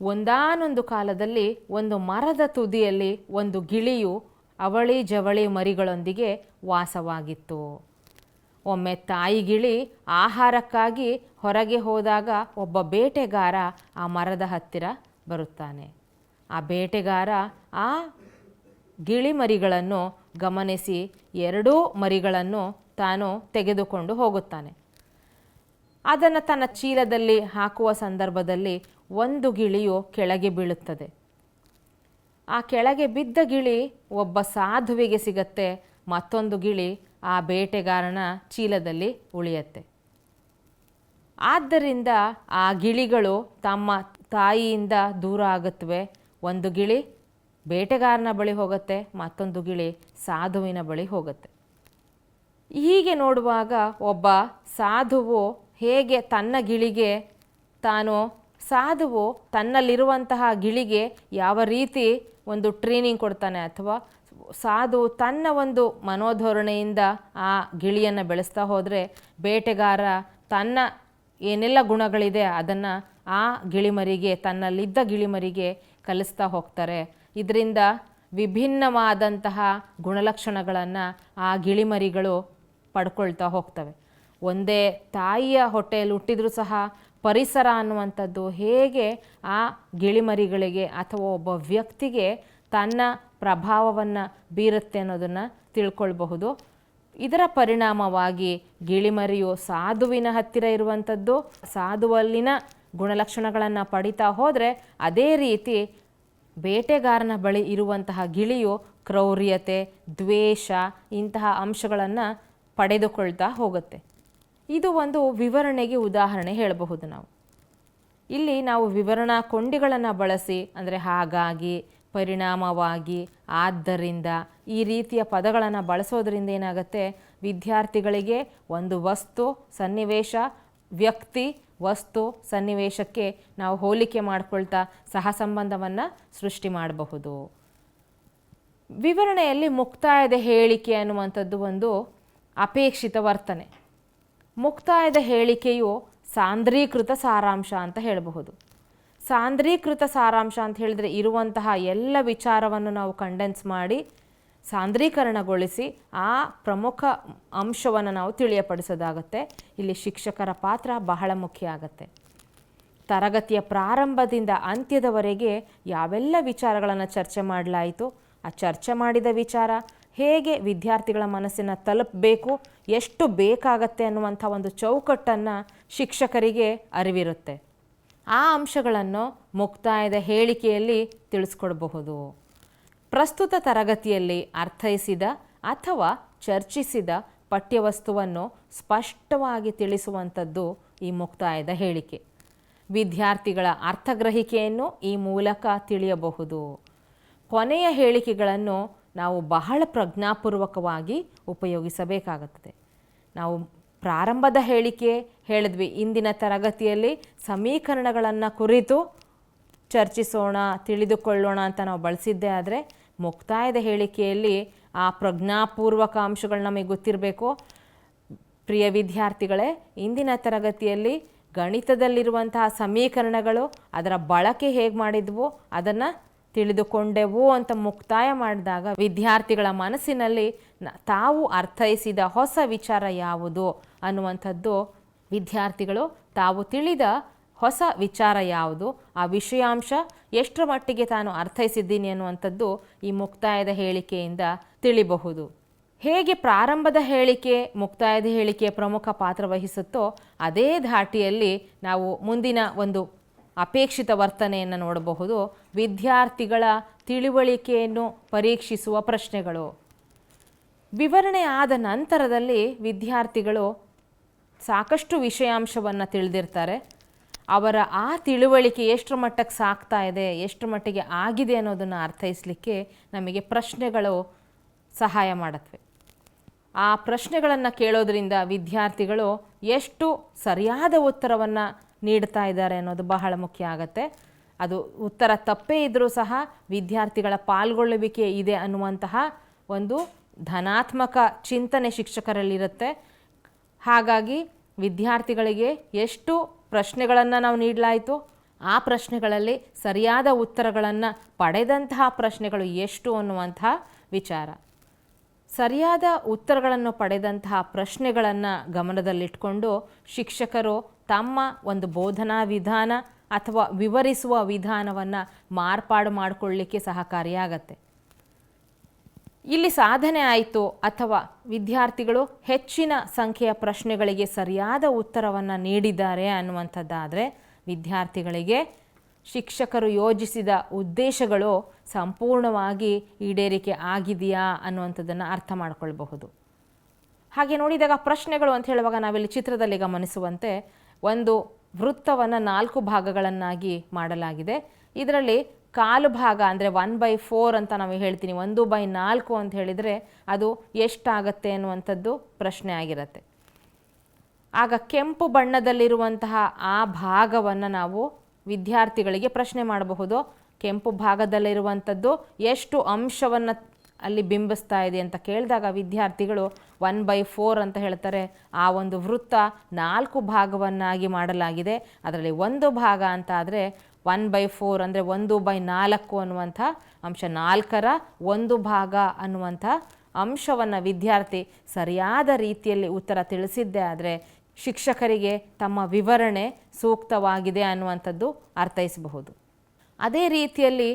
ಒಂದಾನೊಂದು ಕಾಲದಲ್ಲಿ ಒಂದು ಮರದ ತುದಿಯಲ್ಲಿ ಒಂದು ಗಿಳಿಯು ಅವಳಿ ಜವಳಿ ಮರಿಗಳೊಂದಿಗೆ ವಾಸವಾಗಿತ್ತು. ಒಮ್ಮೆ ತಾಯಿ ಗಿಳಿ ಆಹಾರಕ್ಕಾಗಿ ಹೊರಗೆ ಹೋದಾಗ ಒಬ್ಬ ಬೇಟೆಗಾರ ಆ ಮರದ ಹತ್ತಿರ ಬರುತ್ತಾನೆ. ಆ ಬೇಟೆಗಾರ ಆ ಗಿಳಿ ಮರಿಗಳನ್ನು ಗಮನಿಸಿ 2 ಮರಿಗಳನ್ನು ತಾನು ತೆಗೆದುಕೊಂಡು ಹೋಗುತ್ತಾನೆ. ಅದನ್ನು ತನ್ನ ಚೀಲದಲ್ಲಿ ಹಾಕುವ ಸಂದರ್ಭದಲ್ಲಿ ಒಂದು ಗಿಳಿಯು ಕೆಳಗೆ ಬೀಳುತ್ತದೆ. ಆ ಕೆಳಗೆ ಬಿದ್ದ ಗಿಳಿ ಒಬ್ಬ ಸಾಧುವಿಗೆ ಸಿಗತ್ತೆ, ಮತ್ತೊಂದು ಗಿಳಿ ಆ ಬೇಟೆಗಾರನ ಚೀಲದಲ್ಲಿ ಉಳಿಯತ್ತೆ. ಆದ್ದರಿಂದ ಆ ಗಿಳಿಗಳು ತಮ್ಮ ತಾಯಿಯಿಂದ ದೂರ ಆಗುತ್ತವೆ. ಒಂದು ಗಿಳಿ ಬೇಟೆಗಾರನ ಬಳಿ ಹೋಗುತ್ತೆ, ಮತ್ತೊಂದು ಗಿಳಿ ಸಾಧುವಿನ ಬಳಿ ಹೋಗುತ್ತೆ. ಹೀಗೆ ನೋಡುವಾಗ ಒಬ್ಬ ಸಾಧುವು ಹೇಗೆ ತನ್ನ ಗಿಳಿಗೆ ಸಾಧುವು ತನ್ನಲ್ಲಿರುವಂತಹ ಗಿಳಿಗೆ ಯಾವ ರೀತಿ ಒಂದು ಟ್ರೈನಿಂಗ್ ಕೊಡ್ತಾನೆ, ಅಥವಾ ಸಾಧು ತನ್ನ ಒಂದು ಮನೋಧೋರಣೆಯಿಂದ ಆ ಗಿಳಿಯನ್ನು ಬೆಳೆಸ್ತಾ ಹೋದರೆ, ಬೇಟೆಗಾರ ತನ್ನ ಏನೆಲ್ಲ ಗುಣಗಳಿದೆ ಅದನ್ನು ಆ ಗಿಳಿಮರಿಗೆ, ತನ್ನಲ್ಲಿದ್ದ ಗಿಳಿಮರಿಗೆ ಕಲಿಸ್ತಾ ಹೋಗ್ತಾರೆ. ಇದರಿಂದ ವಿಭಿನ್ನವಾದಂತಹ ಗುಣಲಕ್ಷಣಗಳನ್ನು ಆ ಗಿಳಿಮರಿಗಳು ಪಡ್ಕೊಳ್ತಾ ಹೋಗ್ತವೆ. ಒಂದೇ ತಾಯಿಯ ಹೊಟ್ಟೆಯಲ್ಲಿ ಹುಟ್ಟಿದ್ರೂ ಸಹ ಪರಿಸರ ಅನ್ನುವಂಥದ್ದು ಹೇಗೆ ಆ ಗಿಳಿಮರಿಗಳಿಗೆ ಅಥವಾ ಒಬ್ಬ ವ್ಯಕ್ತಿಗೆ ತನ್ನ ಪ್ರಭಾವವನ್ನು ಬೀರುತ್ತೆ ಅನ್ನೋದನ್ನು ತಿಳ್ಕೊಳ್ಬಹುದು. ಇದರ ಪರಿಣಾಮವಾಗಿ ಗಿಳಿಮರಿಯು ಸಾಧುವಿನ ಹತ್ತಿರ ಇರುವಂಥದ್ದು, ಸಾಧುವಲ್ಲಿನ ಗುಣಲಕ್ಷಣಗಳನ್ನು ಪಡಿತಾ ಹೋದರೆ, ಅದೇ ರೀತಿ ಬೇಟೆಗಾರನ ಬಳಿ ಇರುವಂತಹ ಗಿಳಿಯು ಕ್ರೌರ್ಯತೆ, ದ್ವೇಷ ಇಂತಹ ಅಂಶಗಳನ್ನು ಪಡೆದುಕೊಳ್ತಾ ಹೋಗುತ್ತೆ. ಇದು ಒಂದು ವಿವರಣೆಗೆ ಉದಾಹರಣೆ ಹೇಳಬಹುದು. ಇಲ್ಲಿ ನಾವು ವಿವರಣಾ ಕೊಂಡಿಗಳನ್ನು ಬಳಸಿ, ಅಂದರೆ ಹಾಗಾಗಿ, ಪರಿಣಾಮವಾಗಿ, ಆದ್ದರಿಂದ ಈ ರೀತಿಯ ಪದಗಳನ್ನು ಬಳಸೋದ್ರಿಂದ ಏನಾಗುತ್ತೆ, ವಿದ್ಯಾರ್ಥಿಗಳಿಗೆ ಒಂದು ವಸ್ತು, ಸನ್ನಿವೇಶ, ವ್ಯಕ್ತಿ, ವಸ್ತು, ಸನ್ನಿವೇಶಕ್ಕೆ ನಾವು ಹೋಲಿಕೆ ಮಾಡಿಕೊಳ್ತಾ ಸಹ ಸಂಬಂಧವನ್ನು ಸೃಷ್ಟಿ ಮಾಡಬಹುದು. ವಿವರಣೆಯಲ್ಲಿ ಮುಕ್ತಾಯದ ಹೇಳಿಕೆ ಅನ್ನುವಂಥದ್ದು ಒಂದು ಅಪೇಕ್ಷಿತ ವರ್ತನೆ. ಮುಕ್ತಾಯದ ಹೇಳಿಕೆಯು ಸಾಂದ್ರೀಕೃತ ಸಾರಾಂಶ ಅಂತ ಹೇಳಬಹುದು. ಸಾಂದ್ರೀಕೃತ ಸಾರಾಂಶ ಅಂತ ಹೇಳಿದರೆ ಇರುವಂತಹ ಎಲ್ಲ ವಿಚಾರವನ್ನು ನಾವು ಕಂಡೆನ್ಸ್ ಮಾಡಿ ಸಾಂದ್ರೀಕರಣಗೊಳಿಸಿ ಆ ಪ್ರಮುಖ ಅಂಶವನ್ನು ನಾವು ತಿಳಿಯಪಡಿಸೋದಾಗತ್ತೆ. ಇಲ್ಲಿ ಶಿಕ್ಷಕರ ಪಾತ್ರ ಬಹಳ ಮುಖ್ಯ ಆಗುತ್ತೆ. ತರಗತಿಯ ಪ್ರಾರಂಭದಿಂದ ಅಂತ್ಯದವರೆಗೆ ಯಾವೆಲ್ಲ ವಿಚಾರಗಳನ್ನು ಚರ್ಚೆ ಮಾಡಲಾಯಿತು, ಆ ಚರ್ಚೆ ಮಾಡಿದ ವಿಚಾರ ಹೇಗೆ ವಿದ್ಯಾರ್ಥಿಗಳ ಮನಸ್ಸಿನ ತಲುಪಬೇಕು, ಎಷ್ಟು ಬೇಕಾಗತ್ತೆ ಅನ್ನುವಂಥ ಒಂದು ಚೌಕಟ್ಟನ್ನು ಶಿಕ್ಷಕರಿಗೆ ಅರಿವಿರುತ್ತೆ. ಆ ಅಂಶಗಳನ್ನು ಮುಕ್ತಾಯದ ಹೇಳಿಕೆಯಲ್ಲಿ ತಿಳಿಸ್ಕೊಡಬಹುದು. ಪ್ರಸ್ತುತ ತರಗತಿಯಲ್ಲಿ ಅರ್ಥೈಸಿದ ಅಥವಾ ಚರ್ಚಿಸಿದ ಪಠ್ಯವಸ್ತುವನ್ನು ಸ್ಪಷ್ಟವಾಗಿ ತಿಳಿಸುವಂಥದ್ದು ಈ ಮುಕ್ತಾಯದ ಹೇಳಿಕೆ. ವಿದ್ಯಾರ್ಥಿಗಳ ಅರ್ಥಗ್ರಹಿಕೆಯನ್ನು ಈ ಮೂಲಕ ತಿಳಿಯಬಹುದು. ಕೊನೆಯ ಹೇಳಿಕೆಗಳನ್ನು ನಾವು ಬಹಳ ಪ್ರಜ್ಞಾಪೂರ್ವಕವಾಗಿ ಉಪಯೋಗಿಸಬೇಕಾಗುತ್ತದೆ. ನಾವು ಪ್ರಾರಂಭದ ಹೇಳಿಕೆ ಹೇಳಿದ್ವಿ, ಇಂದಿನ ತರಗತಿಯಲ್ಲಿ ಸಮೀಕರಣಗಳನ್ನು ಕುರಿತು ಚರ್ಚಿಸೋಣ, ತಿಳಿದುಕೊಳ್ಳೋಣ ಅಂತ ನಾವು ಬಳಸಿದ್ದೇ ಆದರೆ, ಮುಕ್ತಾಯದ ಹೇಳಿಕೆಯಲ್ಲಿ ಆ ಪ್ರಜ್ಞಾಪೂರ್ವಕ ಅಂಶಗಳು ನಮಗೆ ಗೊತ್ತಿರಬೇಕು. ಪ್ರಿಯ ವಿದ್ಯಾರ್ಥಿಗಳೇ, ಇಂದಿನ ತರಗತಿಯಲ್ಲಿ ಗಣಿತದಲ್ಲಿರುವಂತಹ ಸಮೀಕರಣಗಳು, ಅದರ ಬಳಕೆ ಹೇಗೆ ಮಾಡಿದ್ವು ಅದನ್ನು ತಿಳಿದುಕೊಂಡೆವು ಅಂತ ಮುಕ್ತಾಯ ಮಾಡಿದಾಗ ವಿದ್ಯಾರ್ಥಿಗಳ ಮನಸ್ಸಿನಲ್ಲಿ ತಾವು ಅರ್ಥೈಸಿದ ಹೊಸ ವಿಚಾರ ಯಾವುದು ಅನ್ನುವಂಥದ್ದು ವಿದ್ಯಾರ್ಥಿಗಳು ತಾವು ತಿಳಿದ ಹೊಸ ವಿಚಾರ ಯಾವುದು, ಆ ವಿಷಯಾಂಶ ಎಷ್ಟರ ಮಟ್ಟಿಗೆ ತಾನು ಅರ್ಥೈಸಿದ್ದೀನಿ ಅನ್ನುವಂಥದ್ದು ಈ ಮುಕ್ತಾಯದ ಹೇಳಿಕೆಯಿಂದ ತಿಳಿಬಹುದು. ಹೇಗೆ ಪ್ರಾರಂಭದ ಹೇಳಿಕೆ ಮುಕ್ತಾಯದ ಹೇಳಿಕೆ ಪ್ರಮುಖ ಪಾತ್ರ ವಹಿಸುತ್ತೋ ಅದೇ ಧಾಟಿಯಲ್ಲಿ ನಾವು ಮುಂದಿನ ಒಂದು ಅಪೇಕ್ಷಿತ ವರ್ತನೆಯನ್ನು ನೋಡಬಹುದು. ವಿದ್ಯಾರ್ಥಿಗಳ ತಿಳುವಳಿಕೆಯನ್ನು ಪರೀಕ್ಷಿಸುವ ಪ್ರಶ್ನೆಗಳು. ವಿವರಣೆ ಆದ ನಂತರದಲ್ಲಿ ವಿದ್ಯಾರ್ಥಿಗಳು ಸಾಕಷ್ಟು ವಿಷಯಾಂಶವನ್ನು ತಿಳಿದಿರ್ತಾರೆ. ಅವರ ಆ ತಿಳುವಳಿಕೆ ಎಷ್ಟರ ಮಟ್ಟಕ್ಕೆ ಸಾಗ್ತಾ ಇದೆ, ಎಷ್ಟರ ಮಟ್ಟಿಗೆ ಆಗಿದೆ ಅನ್ನೋದನ್ನು ಅರ್ಥೈಸಲಿಕ್ಕೆ ನಮಗೆ ಪ್ರಶ್ನೆಗಳು ಸಹಾಯ ಮಾಡುತ್ತವೆ. ಆ ಪ್ರಶ್ನೆಗಳನ್ನು ಕೇಳೋದ್ರಿಂದ ವಿದ್ಯಾರ್ಥಿಗಳು ಎಷ್ಟು ಸರಿಯಾದ ಉತ್ತರವನ್ನು ನೀಡ್ತಾ ಇದ್ದಾರೆ ಅನ್ನೋದು ಬಹಳ ಮುಖ್ಯ ಆಗುತ್ತೆ. ಅದು ಉತ್ತರ ತಪ್ಪೇ ಇದ್ದರೂ ಸಹ ವಿದ್ಯಾರ್ಥಿಗಳ ಪಾಲ್ಗೊಳ್ಳುವಿಕೆ ಇದೆ ಅನ್ನುವಂತಹ ಒಂದು ಧನಾತ್ಮಕ ಚಿಂತನೆ ಶಿಕ್ಷಕರಲ್ಲಿರುತ್ತೆ. ಹಾಗಾಗಿ ವಿದ್ಯಾರ್ಥಿಗಳಿಗೆ ಎಷ್ಟು ಪ್ರಶ್ನೆಗಳನ್ನು ನಾವು ನೀಡಲಾಯಿತು, ಆ ಪ್ರಶ್ನೆಗಳಲ್ಲಿ ಸರಿಯಾದ ಉತ್ತರಗಳನ್ನು ಪಡೆದಂತಹ ಪ್ರಶ್ನೆಗಳು ಎಷ್ಟು ಅನ್ನುವಂತಹ ವಿಚಾರ. ಸರಿಯಾದ ಉತ್ತರಗಳನ್ನು ಪಡೆದಂತಹ ಪ್ರಶ್ನೆಗಳನ್ನು ಗಮನದಲ್ಲಿಟ್ಕೊಂಡು ಶಿಕ್ಷಕರು ತಮ್ಮ ಒಂದು ಬೋಧನಾ ವಿಧಾನ ಅಥವಾ ವಿವರಿಸುವ ವಿಧಾನವನ್ನು ಮಾರ್ಪಾಡು ಮಾಡಿಕೊಳ್ಳಲಿಕ್ಕೆ ಸಹಕಾರಿಯಾಗತ್ತೆ. ಇಲ್ಲಿ ಸಾಧನೆ ಆಯಿತು ಅಥವಾ ವಿದ್ಯಾರ್ಥಿಗಳು ಹೆಚ್ಚಿನ ಸಂಖ್ಯೆಯ ಪ್ರಶ್ನೆಗಳಿಗೆ ಸರಿಯಾದ ಉತ್ತರವನ್ನು ನೀಡಿದ್ದಾರೆ ಅನ್ನುವಂಥದ್ದಾದರೆ ವಿದ್ಯಾರ್ಥಿಗಳಿಗೆ ಶಿಕ್ಷಕರು ಯೋಜಿಸಿದ ಉದ್ದೇಶಗಳು ಸಂಪೂರ್ಣವಾಗಿ ಈಡೇರಿಕೆ ಆಗಿದೆಯಾ ಅನ್ನುವಂಥದ್ದನ್ನು ಅರ್ಥ ಮಾಡಿಕೊಳ್ಬಹುದು. ಹಾಗೆ ನೋಡಿದಾಗ ಪ್ರಶ್ನೆಗಳು ಅಂತ ಹೇಳುವಾಗ ನಾವಿಲ್ಲಿ ಚಿತ್ರದಲ್ಲಿ ಗಮನಿಸುವಂತೆ ಒಂದು ವೃತ್ತವನ್ನು 4 ಭಾಗಗಳನ್ನಾಗಿ ಮಾಡಲಾಗಿದೆ. ಇದರಲ್ಲಿ ಕಾಲು ಭಾಗ ಅಂದರೆ 1/4 ಅಂತ ನಾವು ಹೇಳ್ತೀನಿ, 1/4 ಅಂತ ಹೇಳಿದರೆ ಅದು ಎಷ್ಟಾಗತ್ತೆ ಅನ್ನುವಂಥದ್ದು ಪ್ರಶ್ನೆ ಆಗಿರುತ್ತೆ. ಆಗ ಕೆಂಪು ಬಣ್ಣದಲ್ಲಿರುವಂತಹ ಆ ಭಾಗವನ್ನು ನಾವು ವಿದ್ಯಾರ್ಥಿಗಳಿಗೆ ಪ್ರಶ್ನೆ ಮಾಡಬಹುದು. ಕೆಂಪು ಭಾಗದಲ್ಲಿರುವಂಥದ್ದು ಎಷ್ಟು ಅಂಶವನ್ನು ಅಲ್ಲಿ ಬಿಂಬಿಸ್ತಾ ಇದೆ ಅಂತ ಕೇಳಿದಾಗ ವಿದ್ಯಾರ್ಥಿಗಳು 1/4 ಅಂತ ಹೇಳ್ತಾರೆ. ಆ ಒಂದು ವೃತ್ತ 4 ಭಾಗವನ್ನಾಗಿ ಮಾಡಲಾಗಿದೆ. ಅದರಲ್ಲಿ ಒಂದು ಭಾಗ ಅಂತ ಆದರೆ 1/4 ಅಂದರೆ 1/4 ಅನ್ನುವಂಥ ಅಂಶ, 4ರ ಒಂದು ಭಾಗ ಅನ್ನುವಂಥ ಅಂಶವನ್ನು ವಿದ್ಯಾರ್ಥಿ ಸರಿಯಾದ ರೀತಿಯಲ್ಲಿ ಉತ್ತರ ತಿಳಿಸಿದ್ದೇ ಆದರೆ ಶಿಕ್ಷಕರಿಗೆ ತಮ್ಮ ವಿವರಣೆ ಸೂಕ್ತವಾಗಿದೆ ಅನ್ನುವಂಥದ್ದು ಅರ್ಥೈಸಬಹುದು. ಅದೇ ರೀತಿಯಲ್ಲಿ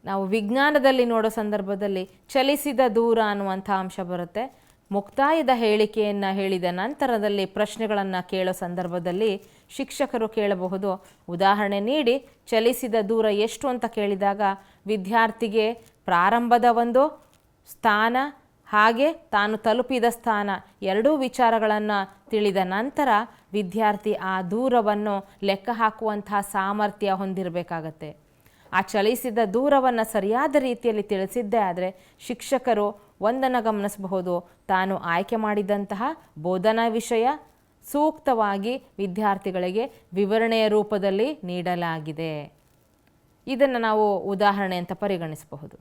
ನಾವು ವಿಜ್ಞಾನದಲ್ಲಿ ನೋಡೋ ಸಂದರ್ಭದಲ್ಲಿ ಚಲಿಸಿದ ದೂರ ಅನ್ನುವಂಥ ಅಂಶ ಬರುತ್ತೆ. ಮುಕ್ತಾಯದ ಹೇಳಿಕೆಯನ್ನು ಹೇಳಿದ ನಂತರದಲ್ಲಿ ಪ್ರಶ್ನೆಗಳನ್ನು ಕೇಳೋ ಸಂದರ್ಭದಲ್ಲಿ ಶಿಕ್ಷಕರು ಕೇಳಬಹುದು. ಉದಾಹರಣೆ ನೀಡಿ ಚಲಿಸಿದ ದೂರ ಎಷ್ಟು ಅಂತ ಕೇಳಿದಾಗ ವಿದ್ಯಾರ್ಥಿಗೆ ಪ್ರಾರಂಭದ ಒಂದು ಸ್ಥಾನ ಹಾಗೆ ತಾನು ತಲುಪಿದ ಸ್ಥಾನ ಎರಡೂ ವಿಚಾರಗಳನ್ನು ತಿಳಿದ ನಂತರ ವಿದ್ಯಾರ್ಥಿ ಆ ದೂರವನ್ನು ಲೆಕ್ಕ ಹಾಕುವಂತಹ ಸಾಮರ್ಥ್ಯ ಹೊಂದಿರಬೇಕಾಗತ್ತೆ. ಆ ಚಲಿಸಿದ ದೂರವನ್ನು ಸರಿಯಾದ ರೀತಿಯಲ್ಲಿ ತಿಳಿಸಿದ್ದೇ ಆದರೆ ಶಿಕ್ಷಕರು ಒಂದನ್ನು ಗಮನಿಸಬಹುದು, ತಾನು ಆಯ್ಕೆ ಮಾಡಿದಂತಹ ಬೋಧನಾ ವಿಷಯ ಸೂಕ್ತವಾಗಿ ವಿದ್ಯಾರ್ಥಿಗಳಿಗೆ ವಿವರಣೆಯ ರೂಪದಲ್ಲಿ ನೀಡಲಾಗಿದೆ. ಇದನ್ನು ನಾವು ಉದಾಹರಣೆ ಅಂತ ಪರಿಗಣಿಸಬಹುದು.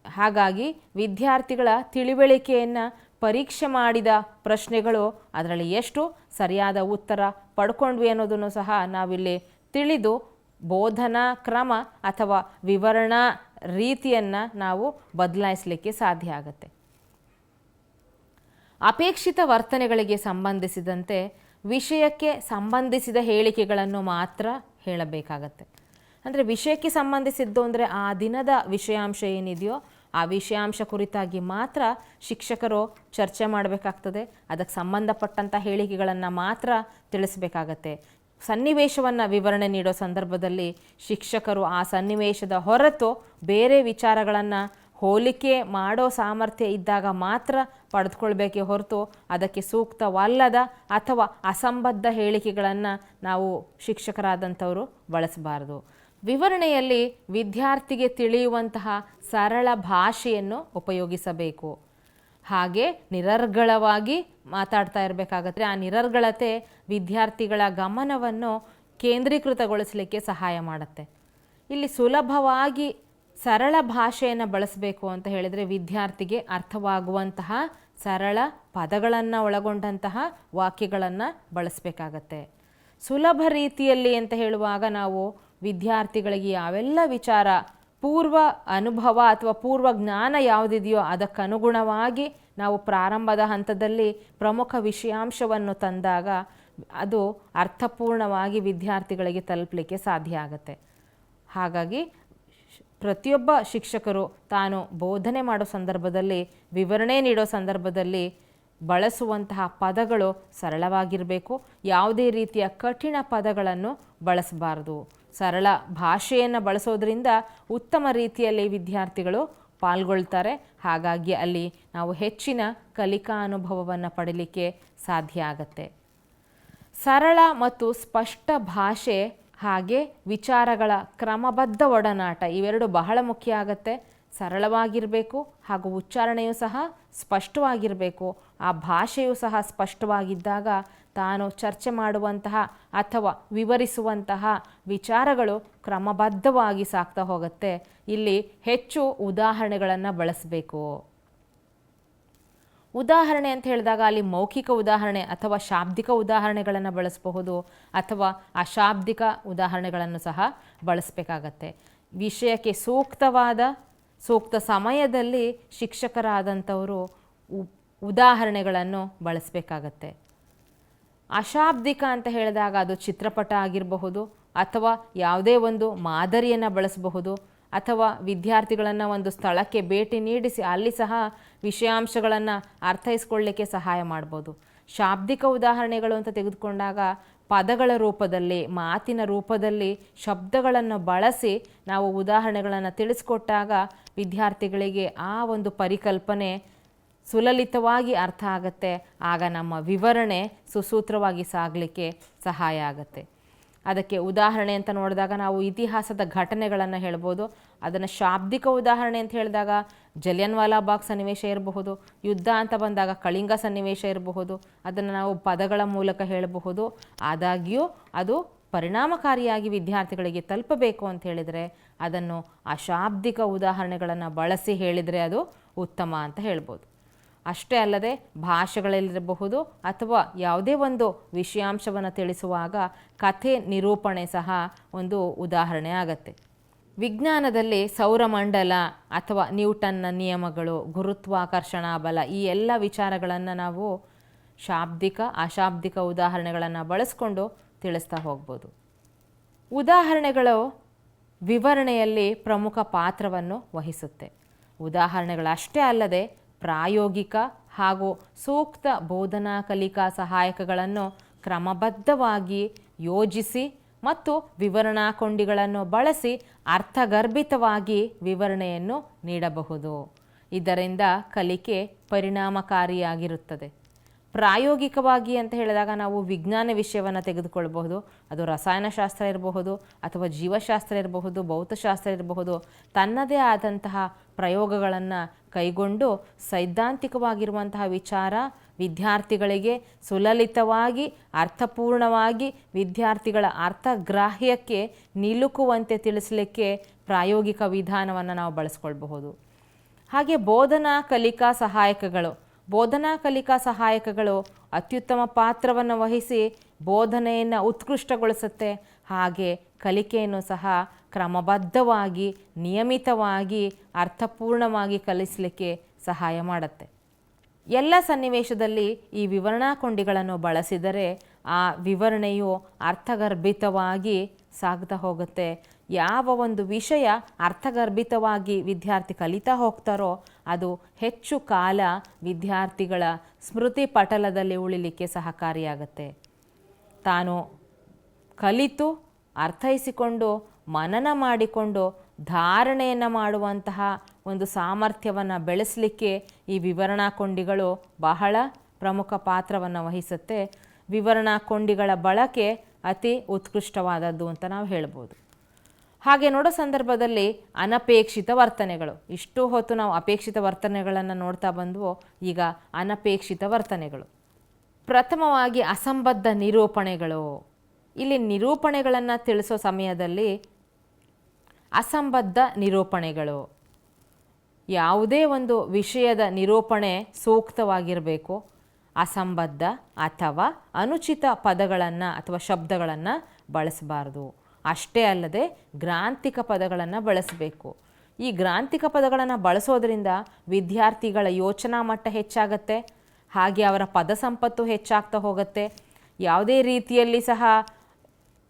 ಹಾಗಾಗಿ ವಿದ್ಯಾರ್ಥಿಗಳ ತಿಳುವಳಿಕೆಯನ್ನು ಪರೀಕ್ಷೆ ಮಾಡಿದ ಪ್ರಶ್ನೆಗಳು ಅದರಲ್ಲಿ ಎಷ್ಟು ಸರಿಯಾದ ಉತ್ತರ ಪಡ್ಕೊಂಡ್ವಿ ಅನ್ನೋದನ್ನು ಸಹ ನಾವಿಲ್ಲಿ ತಿಳಿದು ಬೋಧನಾ ಕ್ರಮ ಅಥವಾ ವಿವರಣಾ ರೀತಿಯನ್ನು ನಾವು ಬದಲಾಯಿಸಲಿಕ್ಕೆ ಸಾಧ್ಯ ಆಗುತ್ತೆ. ಅಪೇಕ್ಷಿತ ವರ್ತನೆಗಳಿಗೆ ಸಂಬಂಧಿಸಿದಂತೆ ವಿಷಯಕ್ಕೆ ಸಂಬಂಧಿಸಿದ ಹೇಳಿಕೆಗಳನ್ನು ಮಾತ್ರ ಹೇಳಬೇಕಾಗತ್ತೆ. ಅಂದರೆ ವಿಷಯಕ್ಕೆ ಸಂಬಂಧಿಸಿದ್ದು ಅಂದರೆ ಆ ದಿನದ ವಿಷಯಾಂಶ ಏನಿದೆಯೋ ಆ ವಿಷಯಾಂಶ ಕುರಿತಾಗಿ ಮಾತ್ರ ಶಿಕ್ಷಕರು ಚರ್ಚೆ ಮಾಡಬೇಕಾಗ್ತದೆ. ಅದಕ್ಕೆ ಸಂಬಂಧಪಟ್ಟಂಥ ಹೇಳಿಕೆಗಳನ್ನು ಮಾತ್ರ ತಿಳಿಸಬೇಕಾಗತ್ತೆ. ಸನ್ನಿವೇಶವನ್ನು ವಿವರಣೆ ನೀಡೋ ಸಂದರ್ಭದಲ್ಲಿ ಶಿಕ್ಷಕರು ಆ ಸನ್ನಿವೇಶದ ಹೊರತು ಬೇರೆ ವಿಚಾರಗಳನ್ನು ಹೋಲಿಕೆ ಮಾಡೋ ಸಾಮರ್ಥ್ಯ ಇದ್ದಾಗ ಮಾತ್ರ ಪಡೆದುಕೊಳ್ಬೇಕೇ ಹೊರತು ಅದಕ್ಕೆ ಸೂಕ್ತವಲ್ಲದ ಅಥವಾ ಅಸಂಬದ್ಧ ಹೇಳಿಕೆಗಳನ್ನು ನಾವು ಶಿಕ್ಷಕರಾದಂಥವರು ಬಳಸಬಾರದು. ವಿವರಣೆಯಲ್ಲಿ ವಿದ್ಯಾರ್ಥಿಗೆ ತಿಳಿಯುವಂತಹ ಸರಳ ಭಾಷೆಯನ್ನು ಉಪಯೋಗಿಸಬೇಕು. ಹಾಗೆ ನಿರರ್ಗಳವಾಗಿ ಮಾತಾಡ್ತಾ ಇರಬೇಕಾಗತ್ತೆ. ಆ ನಿರರ್ಗಳತೆ ವಿದ್ಯಾರ್ಥಿಗಳ ಗಮನವನ್ನು ಕೇಂದ್ರೀಕೃತಗೊಳಿಸಲಿಕ್ಕೆ ಸಹಾಯ ಮಾಡುತ್ತೆ. ಇಲ್ಲಿ ಸುಲಭವಾಗಿ ಸರಳ ಭಾಷೆಯನ್ನು ಬಳಸಬೇಕು ಅಂತ ಹೇಳಿದರೆ ವಿದ್ಯಾರ್ಥಿಗೆ ಅರ್ಥವಾಗುವಂತಹ ಸರಳ ಪದಗಳನ್ನು ಒಳಗೊಂಡಂತಹ ವಾಕ್ಯಗಳನ್ನು ಬಳಸಬೇಕಾಗತ್ತೆ. ಸುಲಭ ರೀತಿಯಲ್ಲಿ ಅಂತ ಹೇಳುವಾಗ ನಾವು ವಿದ್ಯಾರ್ಥಿಗಳಿಗೆ ಯಾವೆಲ್ಲ ವಿಚಾರ ಪೂರ್ವ ಅನುಭವ ಅಥವಾ ಪೂರ್ವ ಜ್ಞಾನ ಯಾವುದಿದೆಯೋ ಅದಕ್ಕನುಗುಣವಾಗಿ ನಾವು ಪ್ರಾರಂಭದ ಹಂತದಲ್ಲಿ ಪ್ರಮುಖ ವಿಷಯಾಂಶವನ್ನು ತಂದಾಗ ಅದು ಅರ್ಥಪೂರ್ಣವಾಗಿ ವಿದ್ಯಾರ್ಥಿಗಳಿಗೆ ತಲುಪಲಿಕ್ಕೆ ಸಾಧ್ಯ ಆಗುತ್ತೆ. ಹಾಗಾಗಿ ಪ್ರತಿಯೊಬ್ಬ ಶಿಕ್ಷಕರು ತಾನು ಬೋಧನೆ ಮಾಡೋ ಸಂದರ್ಭದಲ್ಲಿ, ವಿವರಣೆ ನೀಡೋ ಸಂದರ್ಭದಲ್ಲಿ ಬಳಸುವಂತಹ ಪದಗಳು ಸರಳವಾಗಿರಬೇಕು. ಯಾವುದೇ ರೀತಿಯ ಕಠಿಣ ಪದಗಳನ್ನು ಬಳಸಬಾರದು. ಸರಳ ಭಾಷೆಯನ್ನು ಬಳಸೋದ್ರಿಂದ ಉತ್ತಮ ರೀತಿಯಲ್ಲಿ ವಿದ್ಯಾರ್ಥಿಗಳು ಪಾಲ್ಗೊಳ್ತಾರೆ. ಹಾಗಾಗಿ ಅಲ್ಲಿ ನಾವು ಹೆಚ್ಚಿನ ಕಲಿಕಾ ಅನುಭವವನ್ನು ಪಡೀಲಿಕ್ಕೆ ಸಾಧ್ಯ ಆಗತ್ತೆ. ಸರಳ ಮತ್ತು ಸ್ಪಷ್ಟ ಭಾಷೆ ಹಾಗೆ ವಿಚಾರಗಳ ಕ್ರಮಬದ್ಧ ಒಡನಾಟ ಇವೆರಡು ಬಹಳ ಮುಖ್ಯ ಆಗತ್ತೆ. ಸರಳವಾಗಿರಬೇಕು ಹಾಗೂ ಉಚ್ಚಾರಣೆಯೂ ಸಹ ಸ್ಪಷ್ಟವಾಗಿರಬೇಕು. ಆ ಭಾಷೆಯೂ ಸಹ ಸ್ಪಷ್ಟವಾಗಿದ್ದಾಗ ತಾನು ಚರ್ಚೆ ಮಾಡುವಂತಹ ಅಥವಾ ವಿವರಿಸುವಂತಹ ವಿಚಾರಗಳು ಕ್ರಮಬದ್ಧವಾಗಿ ಸಾಗ್ತಾ ಹೋಗುತ್ತೆ. ಇಲ್ಲಿ ಹೆಚ್ಚು ಉದಾಹರಣೆಗಳನ್ನು ಬಳಸಬೇಕು. ಉದಾಹರಣೆ ಅಂತ ಹೇಳಿದಾಗ ಅಲ್ಲಿ ಮೌಖಿಕ ಉದಾಹರಣೆ ಅಥವಾ ಶಾಬ್ದಿಕ ಉದಾಹರಣೆಗಳನ್ನು ಬಳಸಬಹುದು, ಅಥವಾ ಅಶಾಬ್ದಿಕ ಉದಾಹರಣೆಗಳನ್ನು ಸಹ ಬಳಸಬೇಕಾಗತ್ತೆ. ವಿಷಯಕ್ಕೆ ಸೂಕ್ತ ಸಮಯದಲ್ಲಿ ಶಿಕ್ಷಕರಾದಂಥವರು ಉದಾಹರಣೆಗಳನ್ನು ಬಳಸಬೇಕಾಗತ್ತೆ. ಅಶಾಬ್ದಿಕ ಅಂತ ಹೇಳಿದಾಗ ಅದು ಚಿತ್ರಪಟ ಆಗಿರಬಹುದು, ಅಥವಾ ಯಾವುದೇ ಒಂದು ಮಾದರಿಯನ್ನು ಬಳಸಬಹುದು, ಅಥವಾ ವಿದ್ಯಾರ್ಥಿಗಳನ್ನು ಒಂದು ಸ್ಥಳಕ್ಕೆ ಭೇಟಿ ನೀಡಿಸಿ ಅಲ್ಲಿ ಸಹ ವಿಷಯಾಂಶಗಳನ್ನು ಅರ್ಥೈಸ್ಕೊಳ್ಳಿಕ್ಕೆ ಸಹಾಯ ಮಾಡ್ಬೋದು. ಶಾಬ್ದಿಕ ಉದಾಹರಣೆಗಳು ಅಂತ ತೆಗೆದುಕೊಂಡಾಗ ಪದಗಳ ರೂಪದಲ್ಲಿ, ಮಾತಿನ ರೂಪದಲ್ಲಿ ಶಬ್ದಗಳನ್ನು ಬಳಸಿ ನಾವು ಉದಾಹರಣೆಗಳನ್ನು ತಿಳಿಸ್ಕೊಟ್ಟಾಗ ವಿದ್ಯಾರ್ಥಿಗಳಿಗೆ ಆ ಒಂದು ಪರಿಕಲ್ಪನೆ ಸುಲಲಿತವಾಗಿ ಅರ್ಥ ಆಗುತ್ತೆ. ಆಗ ನಮ್ಮ ವಿವರಣೆ ಸುಸೂತ್ರವಾಗಿ ಸಾಗಲಿಕ್ಕೆ ಸಹಾಯ ಆಗುತ್ತೆ. ಅದಕ್ಕೆ ಉದಾಹರಣೆ ಅಂತ ನೋಡಿದಾಗ ನಾವು ಇತಿಹಾಸದ ಘಟನೆಗಳನ್ನು ಹೇಳ್ಬೋದು. ಅದನ್ನು ಶಾಬ್ದಿಕ ಉದಾಹರಣೆ ಅಂತ ಹೇಳಿದಾಗ ಜಲಿಯನ್ ವಾಲಾ ಬಾಗ್ ಸನ್ನಿವೇಶ ಇರಬಹುದು, ಯುದ್ಧ ಅಂತ ಬಂದಾಗ ಕಳಿಂಗ ಸನ್ನಿವೇಶ ಇರಬಹುದು. ಅದನ್ನು ನಾವು ಪದಗಳ ಮೂಲಕ ಹೇಳಬಹುದು. ಆದಾಗ್ಯೂ ಅದು ಪರಿಣಾಮಕಾರಿಯಾಗಿ ವಿದ್ಯಾರ್ಥಿಗಳಿಗೆ ತಲುಪಬೇಕು ಅಂತ ಹೇಳಿದರೆ ಅದನ್ನು ಅಶಾಬ್ದಿಕ ಉದಾಹರಣೆಗಳನ್ನು ಬಳಸಿ ಹೇಳಿದರೆ ಅದು ಉತ್ತಮ ಅಂತ ಹೇಳ್ಬೋದು. ಅಷ್ಟೇ ಅಲ್ಲದೆ ಭಾಷೆಗಳಲ್ಲಿರಬಹುದು ಅಥವಾ ಯಾವುದೇ ಒಂದು ವಿಷಯಾಂಶವನ್ನು ತಿಳಿಸುವಾಗ ಕಥೆ ನಿರೂಪಣೆ ಸಹ ಒಂದು ಉದಾಹರಣೆ ಆಗತ್ತೆ. ವಿಜ್ಞಾನದಲ್ಲಿ ಸೌರಮಂಡಲ ಅಥವಾ ನ್ಯೂಟನ್ನ ನಿಯಮಗಳು, ಗುರುತ್ವಾಕರ್ಷಣಾ ಬಲ ಈ ಎಲ್ಲ ವಿಚಾರಗಳನ್ನು ನಾವು ಶಾಬ್ದಿಕ ಅಶಾಬ್ದಿಕ ಉದಾಹರಣೆಗಳನ್ನು ಬಳಸ್ಕೊಂಡು ತಿಳಿಸ್ತಾ ಹೋಗ್ಬೋದು. ಉದಾಹರಣೆಗಳು ವಿವರಣೆಯಲ್ಲಿ ಪ್ರಮುಖ ಪಾತ್ರವನ್ನು ವಹಿಸುತ್ತೆ. ಉದಾಹರಣೆಗಳಷ್ಟೇ ಅಲ್ಲದೆ ಪ್ರಾಯೋಗಿಕ ಹಾಗೂ ಸೂಕ್ತ ಬೋಧನಾ ಕಲಿಕಾ ಸಹಾಯಕಗಳನ್ನು ಕ್ರಮಬದ್ಧವಾಗಿ ಯೋಜಿಸಿ ಮತ್ತು ವಿವರಣಾ ಕೊಂಡಿಗಳನ್ನು ಬಳಸಿ ಅರ್ಥಗರ್ಭಿತವಾಗಿ ವಿವರಣೆಯನ್ನು ನೀಡಬಹುದು. ಇದರಿಂದ ಕಲಿಕೆ ಪರಿಣಾಮಕಾರಿಯಾಗಿರುತ್ತದೆ. ಪ್ರಾಯೋಗಿಕವಾಗಿ ಅಂತ ಹೇಳಿದಾಗ ನಾವು ವಿಜ್ಞಾನ ವಿಷಯವನ್ನು ತೆಗೆದುಕೊಳ್ಬಹುದು. ಅದು ರಸಾಯನಶಾಸ್ತ್ರ ಇರಬಹುದು ಅಥವಾ ಜೀವಶಾಸ್ತ್ರ ಇರಬಹುದು, ಭೌತಶಾಸ್ತ್ರ ಇರಬಹುದು. ತನ್ನದೇ ಆದಂತಹ ಪ್ರಯೋಗಗಳನ್ನು ಕೈಗೊಂಡು ಸೈದ್ಧಾಂತಿಕವಾಗಿರುವಂತಹ ವಿಚಾರ ವಿದ್ಯಾರ್ಥಿಗಳಿಗೆ ಸುಲಲಿತವಾಗಿ ಅರ್ಥಪೂರ್ಣವಾಗಿ ವಿದ್ಯಾರ್ಥಿಗಳ ಅರ್ಥಗ್ರಾಹ್ಯಕ್ಕೆ ನಿಲುಕುವಂತೆ ತಿಳಿಸಲಿಕ್ಕೆ ಪ್ರಾಯೋಗಿಕ ವಿಧಾನವನ್ನು ನಾವು ಬಳಸ್ಕೊಳ್ಬಹುದು. ಹಾಗೆ ಬೋಧನಾ ಕಲಿಕಾ ಸಹಾಯಕಗಳು ಅತ್ಯುತ್ತಮ ಪಾತ್ರವನ್ನು ವಹಿಸಿ ಬೋಧನೆಯನ್ನು ಉತ್ಕೃಷ್ಟಗೊಳಿಸುತ್ತೆ. ಹಾಗೆ ಕಲಿಕೆಯನ್ನು ಸಹ ಕ್ರಮಬದ್ಧವಾಗಿ ನಿಯಮಿತವಾಗಿ ಅರ್ಥಪೂರ್ಣವಾಗಿ ಕಲಿಸಲಿಕ್ಕೆ ಸಹಾಯ ಮಾಡುತ್ತೆ. ಎಲ್ಲ ಸನ್ನಿವೇಶದಲ್ಲಿ ಈ ವಿವರಣಾ ಕೊಂಡಿಗಳನ್ನು ಬಳಸಿದರೆ ಆ ವಿವರಣೆಯು ಅರ್ಥಗರ್ಭಿತವಾಗಿ ಸಾಗ್ತಾ ಹೋಗುತ್ತೆ. ಯಾವ ಒಂದು ವಿಷಯ ಅರ್ಥಗರ್ಭಿತವಾಗಿ ವಿದ್ಯಾರ್ಥಿ ಕಲಿತಾ ಹೋಗ್ತಾರೋ ಅದು ಹೆಚ್ಚು ಕಾಲ ವಿದ್ಯಾರ್ಥಿಗಳ ಸ್ಮೃತಿ ಪಟಲದಲ್ಲಿ ಉಳಿಲಿಕ್ಕೆ ಸಹಕಾರಿಯಾಗುತ್ತೆ. ತಾನು ಕಲಿತು ಅರ್ಥೈಸಿಕೊಂಡು ಮನನ ಮಾಡಿಕೊಂಡು ಧಾರಣೆಯನ್ನು ಮಾಡುವಂತಹ ಒಂದು ಸಾಮರ್ಥ್ಯವನ್ನು ಬೆಳೆಸಲಿಕ್ಕೆ ಈ ವಿವರಣಾ ಕೊಂಡಿಗಳು ಬಹಳ ಪ್ರಮುಖ ಪಾತ್ರವನ್ನು ವಹಿಸುತ್ತೆ. ವಿವರಣಾ ಕೊಂಡಿಗಳ ಬಳಕೆ ಅತಿ ಉತ್ಕೃಷ್ಟವಾದದ್ದು ಅಂತ ನಾವು ಹೇಳ್ಬೋದು. ಹಾಗೆ ನೋಡೋ ಸಂದರ್ಭದಲ್ಲಿ ಅನಪೇಕ್ಷಿತ ವರ್ತನೆಗಳು, ಇಷ್ಟು ಹೊತ್ತು ನಾವು ಅಪೇಕ್ಷಿತ ವರ್ತನೆಗಳನ್ನು ನೋಡ್ತಾ ಬಂದ್ವೋ, ಈಗ ಅನಪೇಕ್ಷಿತ ವರ್ತನೆಗಳು. ಪ್ರಥಮವಾಗಿ ಅಸಂಬದ್ಧ ನಿರೂಪಣೆಗಳು. ಇಲ್ಲಿ ನಿರೂಪಣೆಗಳನ್ನು ತಿಳಿಸೋ ಸಮಯದಲ್ಲಿ ಅಸಂಬದ್ಧ ನಿರೂಪಣೆಗಳು, ಯಾವುದೇ ಒಂದು ವಿಷಯದ ನಿರೂಪಣೆ ಸೂಕ್ತವಾಗಿರಬೇಕು. ಅಸಂಬದ್ಧ ಅಥವಾ ಅನುಚಿತ ಪದಗಳನ್ನು ಅಥವಾ ಶಬ್ದಗಳನ್ನು ಬಳಸಬಾರ್ದು. ಅಷ್ಟೇ ಅಲ್ಲದೆ ಗ್ರಾಂಥಿಕ ಪದಗಳನ್ನು ಬಳಸಬೇಕು. ಈ ಗ್ರಾಂಥಿಕ ಪದಗಳನ್ನು ಬಳಸೋದ್ರಿಂದ ವಿದ್ಯಾರ್ಥಿಗಳ ಯೋಚನಾ ಮಟ್ಟ ಹೆಚ್ಚಾಗತ್ತೆ. ಹಾಗೆ ಅವರ ಪದ ಸಂಪತ್ತು ಹೆಚ್ಚಾಗ್ತಾ ಹೋಗುತ್ತೆ. ಯಾವುದೇ ರೀತಿಯಲ್ಲಿ ಸಹ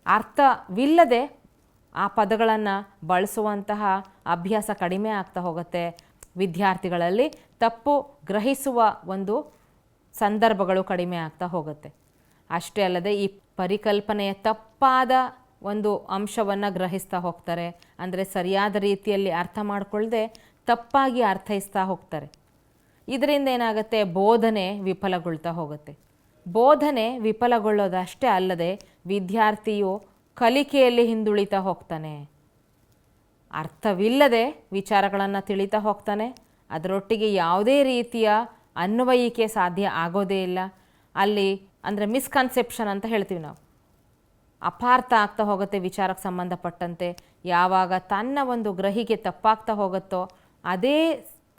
ಅರ್ಥವಿಲ್ಲದೆ ಆ ಪದಗಳನ್ನು ಬಳಸುವಂತಹ ಅಭ್ಯಾಸ ಕಡಿಮೆ ಆಗ್ತಾ ಹೋಗುತ್ತೆ. ವಿದ್ಯಾರ್ಥಿಗಳಲ್ಲಿ ತಪ್ಪು ಗ್ರಹಿಸುವ ಒಂದು ಸಂದರ್ಭಗಳು ಕಡಿಮೆ ಆಗ್ತಾ ಹೋಗುತ್ತೆ. ಅಷ್ಟೇ ಅಲ್ಲದೆ ಈ ಪರಿಕಲ್ಪನೆಯ ತಪ್ಪಾದ ಒಂದು ಅಂಶವನ್ನು ಗ್ರಹಿಸ್ತಾ ಹೋಗ್ತಾರೆ. ಅಂದರೆ ಸರಿಯಾದ ರೀತಿಯಲ್ಲಿ ಅರ್ಥ ಮಾಡಿಕೊಳ್ಳದೆ ತಪ್ಪಾಗಿ ಅರ್ಥೈಸ್ತಾ ಹೋಗ್ತಾರೆ. ಇದರಿಂದ ಏನಾಗುತ್ತೆ, ಬೋಧನೆ ವಿಫಲಗೊಳ್ತಾ ಹೋಗುತ್ತೆ. ಬೋಧನೆ ವಿಫಲಗೊಳ್ಳೋದಷ್ಟೇ ಅಲ್ಲದೆ ವಿದ್ಯಾರ್ಥಿಯು ಕಲಿಕೆಯಲ್ಲಿ ಹಿಂದುಳಿತಾ ಹೋಗ್ತಾನೆ. ಅರ್ಥವಿಲ್ಲದೆ ವಿಚಾರಗಳನ್ನು ತಿಳಿತಾ ಹೋಗ್ತಾನೆ. ಅದರೊಟ್ಟಿಗೆ ಯಾವುದೇ ರೀತಿಯ ಅನ್ವಯಿಕೆ ಸಾಧ್ಯ ಆಗೋದೇ ಇಲ್ಲ. ಅಲ್ಲಿ ಅಂದರೆ ಮಿಸ್ಕನ್ಸೆಪ್ಷನ್ ಅಂತ ಹೇಳ್ತೀವಿ ನಾವು, ಅಪಾರ್ಥ ಆಗ್ತಾ ಹೋಗುತ್ತೆ ವಿಚಾರಕ್ಕೆ ಸಂಬಂಧಪಟ್ಟಂತೆ. ಯಾವಾಗ ತನ್ನ ಒಂದು ಗ್ರಹಿಕೆ ತಪ್ಪಾಗ್ತಾ ಹೋಗುತ್ತೋ ಅದೇ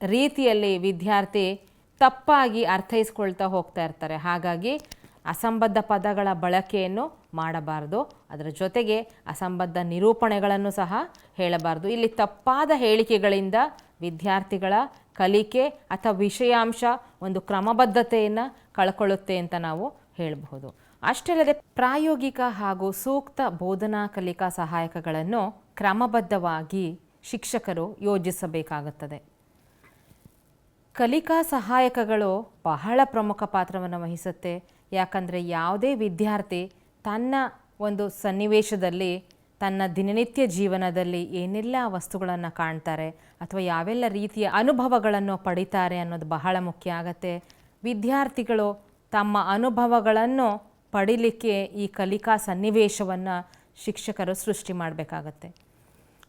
ರೀತಿಯಲ್ಲಿ ವಿದ್ಯಾರ್ಥಿ ತಪ್ಪಾಗಿ ಅರ್ಥೈಸ್ಕೊಳ್ತಾ ಹೋಗ್ತಾ ಇರ್ತಾರೆ. ಹಾಗಾಗಿ ಅಸಂಬದ್ಧ ಪದಗಳ ಬಳಕೆಯನ್ನು ಮಾಡಬಾರ್ದು. ಅದರ ಜೊತೆಗೆ ಅಸಂಬದ್ಧ ನಿರೂಪಣೆಗಳನ್ನು ಸಹ ಹೇಳಬಾರ್ದು. ಇಲ್ಲಿ ತಪ್ಪಾದ ಹೇಳಿಕೆಗಳಿಂದ ವಿದ್ಯಾರ್ಥಿಗಳ ಕಲಿಕೆ ಅಥವಾ ವಿಷಯಾಂಶ ಒಂದು ಕ್ರಮಬದ್ಧತೆಯನ್ನು ಕಳ್ಕೊಳ್ಳುತ್ತೆ ಅಂತ ನಾವು ಹೇಳಬಹುದು. ಅಷ್ಟೇ ಅಲ್ಲದೆ ಪ್ರಾಯೋಗಿಕ ಹಾಗೂ ಸೂಕ್ತ ಬೋಧನಾ ಕಲಿಕಾ ಸಹಾಯಕಗಳನ್ನು ಕ್ರಮಬದ್ಧವಾಗಿ ಶಿಕ್ಷಕರು ಯೋಜಿಸಬೇಕಾಗುತ್ತದೆ. ಕಲಿಕಾ ಸಹಾಯಕಗಳು ಬಹಳ ಪ್ರಮುಖ ಪಾತ್ರವನ್ನು ವಹಿಸುತ್ತೆ. ಯಾಕಂದರೆ ಯಾವುದೇ ವಿದ್ಯಾರ್ಥಿ ತನ್ನ ಒಂದು ಸನ್ನಿವೇಶದಲ್ಲಿ, ತನ್ನ ದಿನನಿತ್ಯ ಜೀವನದಲ್ಲಿ ಏನೆಲ್ಲ ವಸ್ತುಗಳನ್ನು ಕಾಣ್ತಾರೆ ಅಥವಾ ಯಾವೆಲ್ಲ ರೀತಿಯ ಅನುಭವಗಳನ್ನು ಪಡಿತಾರೆ ಅನ್ನೋದು ಬಹಳ ಮುಖ್ಯ ಆಗುತ್ತೆ. ವಿದ್ಯಾರ್ಥಿಗಳು ತಮ್ಮ ಅನುಭವಗಳನ್ನು ಪಡಿಲಿಕ್ಕೆ ಈ ಕಲಿಕಾ ಸನ್ನಿವೇಶವನ್ನು ಶಿಕ್ಷಕರು ಸೃಷ್ಟಿ ಮಾಡಬೇಕಾಗತ್ತೆ.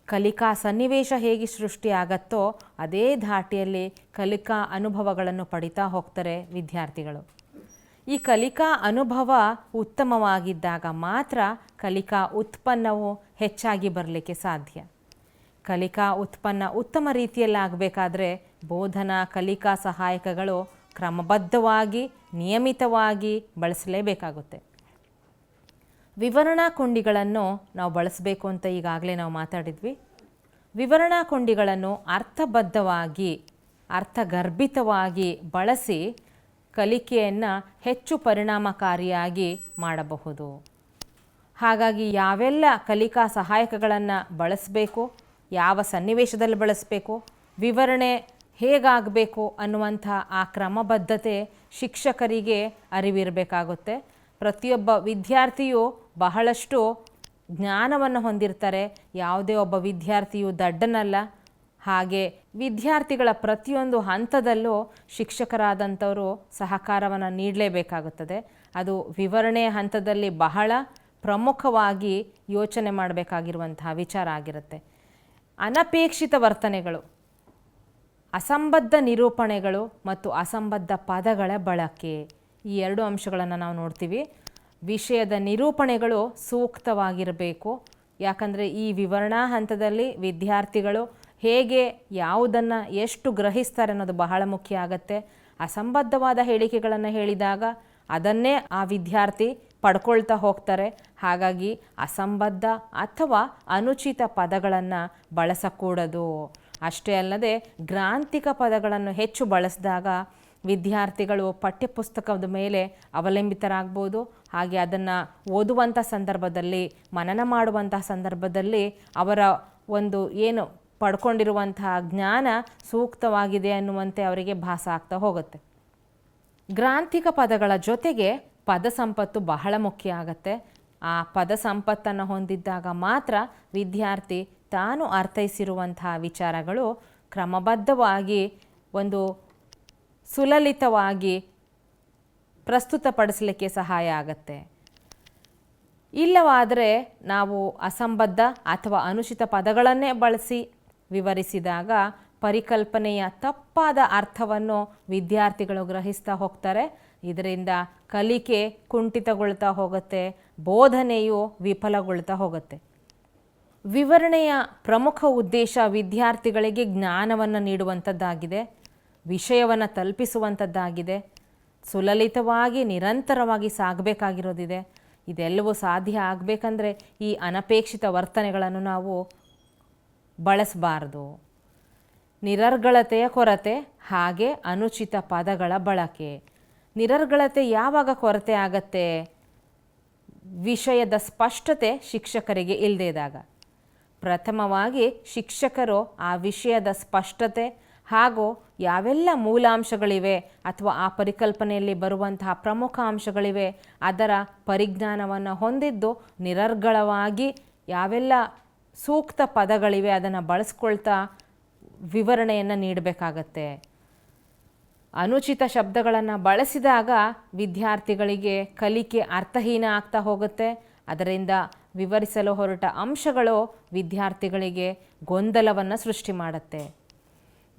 ಕಲಿಕಾ ಸನ್ನಿವೇಶ ಹೇಗೆ ಸೃಷ್ಟಿ ಆಗತ್ತೋ ಅದೇ ಧಾಟಿಯಲ್ಲಿ ಕಲಿಕಾ ಅನುಭವಗಳನ್ನು ಪಡಿತಾ ಹೋಗ್ತಾರೆ ವಿದ್ಯಾರ್ಥಿಗಳು. ಈ ಕಲಿಕಾ ಅನುಭವ ಉತ್ತಮವಾಗಿದ್ದಾಗ ಮಾತ್ರ ಕಲಿಕಾ ಉತ್ಪನ್ನವು ಹೆಚ್ಚಾಗಿ ಬರಲಿಕ್ಕೆ ಸಾಧ್ಯ. ಕಲಿಕಾ ಉತ್ಪನ್ನ ಉತ್ತಮ ರೀತಿಯಲ್ಲಿ ಆಗಬೇಕಾದ್ರೆ ಬೋಧನಾ ಕಲಿಕಾ ಸಹಾಯಕಗಳು ಕ್ರಮಬದ್ಧವಾಗಿ ನಿಯಮಿತವಾಗಿ ಬಳಸಲೇಬೇಕಾಗುತ್ತೆ. ವಿವರಣಾ ಕೊಂಡಿಗಳನ್ನು ನಾವು ಬಳಸಬೇಕು ಅಂತ ಈಗಾಗಲೇ ನಾವು ಮಾತಾಡಿದ್ವಿ. ವಿವರಣಾ ಕೊಂಡಿಗಳನ್ನು ಅರ್ಥಬದ್ಧವಾಗಿ ಅರ್ಥಗರ್ಭಿತವಾಗಿ ಬಳಸಿ ಕಲಿಕೆಯನ್ನು ಹೆಚ್ಚು ಪರಿಣಾಮಕಾರಿಯಾಗಿ ಮಾಡಬಹುದು. ಹಾಗಾಗಿ ಯಾವೆಲ್ಲ ಕಲಿಕಾ ಸಹಾಯಕಗಳನ್ನು ಬಳಸಬೇಕು, ಯಾವ ಸನ್ನಿವೇಶದಲ್ಲಿ ಬಳಸಬೇಕು, ವಿವರಣೆ ಹೇಗಾಗಬೇಕು ಅನ್ನುವಂಥ ಆ ಕ್ರಮಬದ್ಧತೆ ಶಿಕ್ಷಕರಿಗೆ ಅರಿವಿರಬೇಕಾಗುತ್ತೆ. ಪ್ರತಿಯೊಬ್ಬ ವಿದ್ಯಾರ್ಥಿಯು ಬಹಳಷ್ಟು ಜ್ಞಾನವನ್ನು ಹೊಂದಿರ್ತಾರೆ. ಯಾವುದೇ ಒಬ್ಬ ವಿದ್ಯಾರ್ಥಿಯು ದಡ್ಡನಲ್ಲ. ಹಾಗೆ ವಿದ್ಯಾರ್ಥಿಗಳ ಪ್ರತಿಯೊಂದು ಹಂತದಲ್ಲೂ ಶಿಕ್ಷಕರಾದಂಥವರು ಸಹಕಾರವನ್ನು ನೀಡಲೇಬೇಕಾಗುತ್ತದೆ. ಅದು ವಿವರಣೆಯ ಹಂತದಲ್ಲಿ ಬಹಳ ಪ್ರಮುಖವಾಗಿ ಯೋಚನೆ ಮಾಡಬೇಕಾಗಿರುವಂತಹ ವಿಚಾರ ಆಗಿರುತ್ತೆ. ಅನಪೇಕ್ಷಿತ ವರ್ತನೆಗಳು, ಅಸಂಬದ್ಧ ನಿರೂಪಣೆಗಳು ಮತ್ತು ಅಸಂಬದ್ಧ ಪದಗಳ ಬಳಕೆ, ಈ ಎರಡು ಅಂಶಗಳನ್ನು ನಾವು ನೋಡ್ತೀವಿ. ವಿಷಯದ ನಿರೂಪಣೆಗಳು ಸೂಕ್ತವಾಗಿರಬೇಕು. ಯಾಕಂದರೆ ಈ ವಿವರಣಾ ಹಂತದಲ್ಲಿ ವಿದ್ಯಾರ್ಥಿಗಳು ಹೇಗೆ ಯಾವುದನ್ನು ಎಷ್ಟು ಗ್ರಹಿಸ್ತಾರೆ ಅನ್ನೋದು ಬಹಳ ಮುಖ್ಯ ಆಗುತ್ತೆ. ಅಸಂಬದ್ಧವಾದ ಹೇಳಿಕೆಗಳನ್ನು ಹೇಳಿದಾಗ ಅದನ್ನೇ ಆ ವಿದ್ಯಾರ್ಥಿ ಪಡ್ಕೊಳ್ತಾ ಹೋಗ್ತಾರೆ. ಹಾಗಾಗಿ ಅಸಂಬದ್ಧ ಅಥವಾ ಅನುಚಿತ ಪದಗಳನ್ನು ಬಳಸಕೂಡದು. ಅಷ್ಟೇ ಅಲ್ಲದೆ ಗ್ರಾಂಥಿಕ ಪದಗಳನ್ನು ಹೆಚ್ಚು ಬಳಸಿದಾಗ ವಿದ್ಯಾರ್ಥಿಗಳು ಪಠ್ಯಪುಸ್ತಕದ ಮೇಲೆ ಅವಲಂಬಿತರಾಗ್ಬೋದು. ಹಾಗೆ ಅದನ್ನು ಓದುವಂಥ ಸಂದರ್ಭದಲ್ಲಿ, ಮನನ ಮಾಡುವಂಥ ಸಂದರ್ಭದಲ್ಲಿ ಅವರ ಒಂದು ಏನು ಪಡ್ಕೊಂಡಿರುವಂತಹ ಜ್ಞಾನ ಸೂಕ್ತವಾಗಿದೆ ಅನ್ನುವಂತೆ ಅವರಿಗೆ ಭಾಸ ಆಗ್ತಾ ಹೋಗುತ್ತೆ. ಗ್ರಾಂಥಿಕ ಪದಗಳ ಜೊತೆಗೆ ಪದ ಸಂಪತ್ತು ಬಹಳ ಮುಖ್ಯ ಆಗುತ್ತೆ. ಆ ಪದ ಸಂಪತ್ತನ್ನು ಹೊಂದಿದ್ದಾಗ ಮಾತ್ರ ವಿದ್ಯಾರ್ಥಿ ತಾನು ಅರ್ಥೈಸಿರುವಂತಹ ವಿಚಾರಗಳು ಕ್ರಮಬದ್ಧವಾಗಿ ಒಂದು ಸುಲಲಿತವಾಗಿ ಪ್ರಸ್ತುತಪಡಿಸಲಿಕ್ಕೆ ಸಹಾಯ ಆಗುತ್ತೆ. ಇಲ್ಲವಾದರೆ ನಾವು ಅಸಂಬದ್ಧ ಅಥವಾ ಅನುಚಿತ ಪದಗಳನ್ನೇ ಬಳಸಿ ವಿವರಿಸಿದಾಗ ಪರಿಕಲ್ಪನೆಯ ತಪ್ಪಾದ ಅರ್ಥವನ್ನು ವಿದ್ಯಾರ್ಥಿಗಳು ಗ್ರಹಿಸ್ತಾ ಹೋಗ್ತಾರೆ. ಇದರಿಂದ ಕಲಿಕೆ ಕುಂಠಿತಗೊಳ್ತಾ ಹೋಗುತ್ತೆ, ಬೋಧನೆಯು ವಿಫಲಗೊಳ್ತಾ ಹೋಗುತ್ತೆ. ವಿವರಣೆಯ ಪ್ರಮುಖ ಉದ್ದೇಶ ವಿದ್ಯಾರ್ಥಿಗಳಿಗೆ ಜ್ಞಾನವನ್ನು ನೀಡುವಂಥದ್ದಾಗಿದೆ, ವಿಷಯವನ್ನು ತಲುಪಿಸುವಂಥದ್ದಾಗಿದೆ, ಸುಲಲಿತವಾಗಿ ನಿರಂತರವಾಗಿ ಸಾಗಬೇಕಾಗಿರೋದಿದೆ. ಇದೆಲ್ಲವೂ ಸಾಧ್ಯ ಆಗಬೇಕಂದ್ರೆ ಈ ಅನಪೇಕ್ಷಿತ ವರ್ತನೆಗಳನ್ನು ನಾವು ಬಳಸಬಾರ್ದು. ನಿರರ್ಗಳತೆಯ ಕೊರತೆ ಹಾಗೆ ಅನುಚಿತ ಪದಗಳ ಬಳಕೆ. ನಿರರ್ಗಳತೆ ಯಾವಾಗ ಕೊರತೆ ಆಗತ್ತೆ? ವಿಷಯದ ಸ್ಪಷ್ಟತೆ ಶಿಕ್ಷಕರಿಗೆ ಇಲ್ಲದಿದ್ದಾಗ. ಪ್ರಥಮವಾಗಿ ಶಿಕ್ಷಕರು ಆ ವಿಷಯದ ಸ್ಪಷ್ಟತೆ ಹಾಗೂ ಯಾವೆಲ್ಲ ಮೂಲಾಂಶಗಳಿವೆ ಅಥವಾ ಆ ಪರಿಕಲ್ಪನೆಯಲ್ಲಿ ಬರುವಂತಹ ಪ್ರಮುಖ ಅಂಶಗಳಿವೆ ಅದರ ಪರಿಜ್ಞಾನವನ್ನು ಹೊಂದಿದ್ದು ನಿರರ್ಗಳವಾಗಿ ಯಾವೆಲ್ಲ ಸೂಕ್ತ ಪದಗಳಿವೆ ಅದನ್ನು ಬಳಸ್ಕೊಳ್ತಾ ವಿವರಣೆಯನ್ನು ನೀಡಬೇಕಾಗತ್ತೆ. ಅನುಚಿತ ಶಬ್ದಗಳನ್ನು ಬಳಸಿದಾಗ ವಿದ್ಯಾರ್ಥಿಗಳಿಗೆ ಕಲಿಕೆ ಅರ್ಥಹೀನ ಆಗ್ತಾ ಹೋಗುತ್ತೆ. ಅದರಿಂದ ವಿವರಿಸಲು ಹೊರಟ ಅಂಶಗಳು ವಿದ್ಯಾರ್ಥಿಗಳಿಗೆ ಗೊಂದಲವನ್ನು ಸೃಷ್ಟಿ ಮಾಡುತ್ತೆ.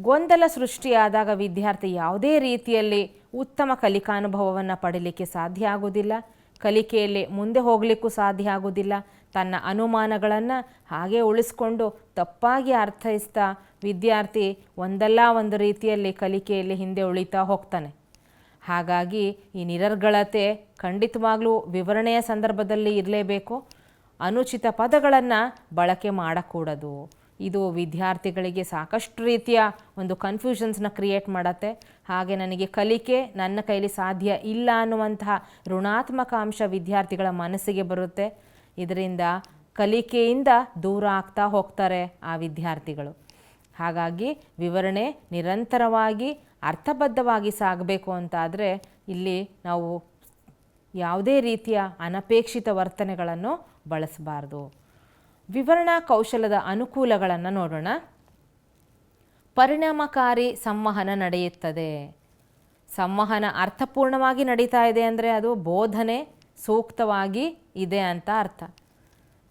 ಗೊಂದಲ ಸೃಷ್ಟಿಯಾದಾಗ ವಿದ್ಯಾರ್ಥಿ ಯಾವುದೇ ರೀತಿಯಲ್ಲಿ ಉತ್ತಮ ಕಲಿಕಾನುಭವವನ್ನು ಪಡೀಲಿಕ್ಕೆ ಸಾಧ್ಯ ಆಗೋದಿಲ್ಲ. ಕಲಿಕೆಯಲ್ಲಿ ಮುಂದೆ ಹೋಗಲಿಕ್ಕೂ ಸಾಧ್ಯ ಆಗೋದಿಲ್ಲ. ತನ್ನ ಅನುಮಾನಗಳನ್ನು ಹಾಗೆ ಉಳಿಸ್ಕೊಂಡು ತಪ್ಪಾಗಿ ಅರ್ಥೈಸ್ತಾ ವಿದ್ಯಾರ್ಥಿ ಒಂದಲ್ಲ ಒಂದು ರೀತಿಯಲ್ಲಿ ಕಲಿಕೆಯಲ್ಲಿ ಹಿಂದೆ ಉಳಿತಾ ಹೋಗ್ತಾನೆ. ಹಾಗಾಗಿ ಈ ನಿರರ್ಗಳತೆ ಖಂಡಿತವಾಗ್ಲೂ ವಿವರಣೆಯ ಸಂದರ್ಭದಲ್ಲಿ ಇರಲೇಬೇಕು. ಅನುಚಿತ ಪದಗಳನ್ನು ಬಳಕೆ ಮಾಡಕೂಡದು. ಇದು ವಿದ್ಯಾರ್ಥಿಗಳಿಗೆ ಸಾಕಷ್ಟು ರೀತಿಯ ಒಂದು ಕನ್ಫ್ಯೂಷನ್ಸ್ನ ಕ್ರಿಯೇಟ್ ಮಾಡುತ್ತೆ. ಹಾಗೆ ನನಗೆ ಕಲಿಕೆ ನನ್ನ ಕೈಲಿ ಸಾಧ್ಯ ಇಲ್ಲ ಅನ್ನುವಂತಹ ಋಣಾತ್ಮಕ ಅಂಶ ವಿದ್ಯಾರ್ಥಿಗಳ ಮನಸ್ಸಿಗೆ ಬರುತ್ತೆ. ಇದರಿಂದ ಕಲಿಕೆಯಿಂದ ದೂರ ಆಗ್ತಾ ಹೋಗ್ತಾರೆ ಆ ವಿದ್ಯಾರ್ಥಿಗಳು. ಹಾಗಾಗಿ ವಿವರಣೆ ನಿರಂತರವಾಗಿ ಅರ್ಥಬದ್ಧವಾಗಿ ಸಾಗಬೇಕು ಅಂತಾದರೆ ಇಲ್ಲಿ ನಾವು ಯಾವುದೇ ರೀತಿಯ ಅನಪೇಕ್ಷಿತ ವರ್ತನೆಗಳನ್ನು ಬಳಸಬಾರ್ದು. ವಿವರಣಾ ಕೌಶಲದ ಅನುಕೂಲಗಳನ್ನು ನೋಡೋಣ. ಪರಿಣಾಮಕಾರಿ ಸಂವಹನ ನಡೆಯುತ್ತದೆ. ಸಂವಹನ ಅರ್ಥಪೂರ್ಣವಾಗಿ ನಡೀತಾ ಇದೆ ಅಂದರೆ ಅದು ಬೋಧನೆ ಸೂಕ್ತವಾಗಿ ಇದೆ ಅಂತ ಅರ್ಥ.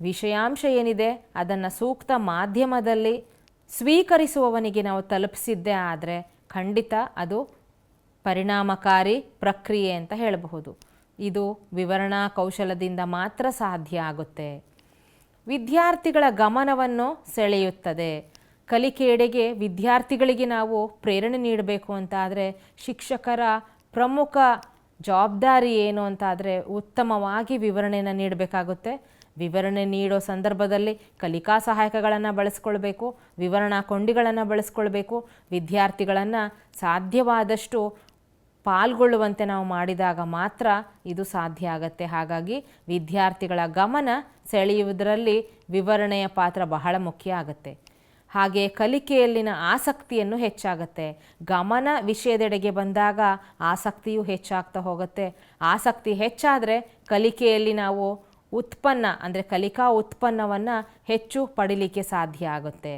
ವಿಷಯಾಂಶ ಏನಿದೆ ಅದನ್ನು ಸೂಕ್ತ ಮಾಧ್ಯಮದಲ್ಲಿ ಸ್ವೀಕರಿಸುವವನಿಗೆ ನಾವು ತಲುಪಿಸಿದ್ದೇ ಆದರೆ ಖಂಡಿತ ಅದು ಪರಿಣಾಮಕಾರಿ ಪ್ರಕ್ರಿಯೆ ಅಂತ ಹೇಳಬಹುದು. ಇದು ವಿವರಣಾ ಕೌಶಲದಿಂದ ಮಾತ್ರ ಸಾಧ್ಯ ಆಗುತ್ತೆ. ವಿದ್ಯಾರ್ಥಿಗಳ ಗಮನವನ್ನು ಸೆಳೆಯುತ್ತದೆ. ಕಲಿಕೆಯೆಡೆಗೆ ವಿದ್ಯಾರ್ಥಿಗಳಿಗೆ ನಾವು ಪ್ರೇರಣೆ ನೀಡಬೇಕು ಅಂತಾದರೆ ಶಿಕ್ಷಕರ ಪ್ರಮುಖ ಜವಾಬ್ದಾರಿ ಏನು ಅಂತಾದರೆ ಉತ್ತಮವಾಗಿ ವಿವರಣೆಯನ್ನು ನೀಡಬೇಕಾಗುತ್ತೆ. ವಿವರಣೆ ನೀಡೋ ಸಂದರ್ಭದಲ್ಲಿ ಕಲಿಕಾ ಸಹಾಯಕಗಳನ್ನು ಬಳಸ್ಕೊಳ್ಬೇಕು, ವಿವರಣಾ ಕೊಂಡಿಗಳನ್ನು ಬಳಸ್ಕೊಳ್ಬೇಕು. ವಿದ್ಯಾರ್ಥಿಗಳನ್ನು ಸಾಧ್ಯವಾದಷ್ಟು ಪಾಲ್ಗೊಳ್ಳುವಂತೆ ನಾವು ಮಾಡಿದಾಗ ಮಾತ್ರ ಇದು ಸಾಧ್ಯ ಆಗತ್ತೆ. ಹಾಗಾಗಿ ವಿದ್ಯಾರ್ಥಿಗಳ ಗಮನ ಸೆಳೆಯುವುದರಲ್ಲಿ ವಿವರಣೆಯ ಪಾತ್ರ ಬಹಳ ಮುಖ್ಯ ಆಗುತ್ತೆ. ಹಾಗೆ ಕಲಿಕೆಯಲ್ಲಿನ ಆಸಕ್ತಿಯನ್ನು ಹೆಚ್ಚಾಗತ್ತೆ. ಗಮನ ವಿಷಯದೆಡೆಗೆ ಬಂದಾಗ ಆಸಕ್ತಿಯು ಹೆಚ್ಚಾಗ್ತಾ ಹೋಗುತ್ತೆ. ಆಸಕ್ತಿ ಹೆಚ್ಚಾದರೆ ಕಲಿಕೆಯಲ್ಲಿ ನಾವು ಉತ್ಪನ್ನ ಅಂದರೆ ಕಲಿಕಾ ಉತ್ಪನ್ನವನ್ನು ಹೆಚ್ಚು ಪಡೀಲಿಕ್ಕೆ ಸಾಧ್ಯ ಆಗುತ್ತೆ.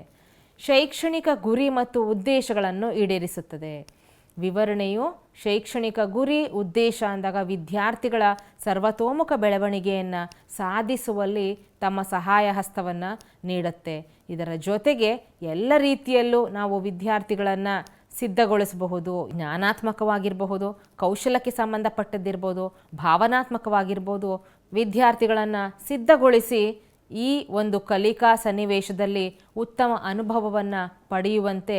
ಶೈಕ್ಷಣಿಕ ಗುರಿ ಮತ್ತು ಉದ್ದೇಶಗಳನ್ನು ಈಡೇರಿಸುತ್ತದೆ. ವಿವರಣೆಯು ಶೈಕ್ಷಣಿಕ ಗುರಿ ಉದ್ದೇಶ ಅಂದಾಗ ವಿದ್ಯಾರ್ಥಿಗಳ ಸರ್ವತೋಮುಖ ಬೆಳವಣಿಗೆಯನ್ನು ಸಾಧಿಸುವಲ್ಲಿ ತಮ್ಮ ಸಹಾಯ ಹಸ್ತವನ್ನು ನೀಡುತ್ತೆ. ಇದರ ಜೊತೆಗೆ ಎಲ್ಲ ರೀತಿಯಲ್ಲೂ ನಾವು ವಿದ್ಯಾರ್ಥಿಗಳನ್ನು ಸಿದ್ಧಗೊಳಿಸಬಹುದು. ಜ್ಞಾನಾತ್ಮಕವಾಗಿರಬಹುದು, ಕೌಶಲಕ್ಕೆ ಸಂಬಂಧಪಟ್ಟದ್ದಿರ್ಬೋದು, ಭಾವನಾತ್ಮಕವಾಗಿರ್ಬೋದು. ವಿದ್ಯಾರ್ಥಿಗಳನ್ನು ಸಿದ್ಧಗೊಳಿಸಿ ಈ ಒಂದು ಕಲಿಕಾ ಸನ್ನಿವೇಶದಲ್ಲಿ ಉತ್ತಮ ಅನುಭವವನ್ನು ಪಡೆಯುವಂತೆ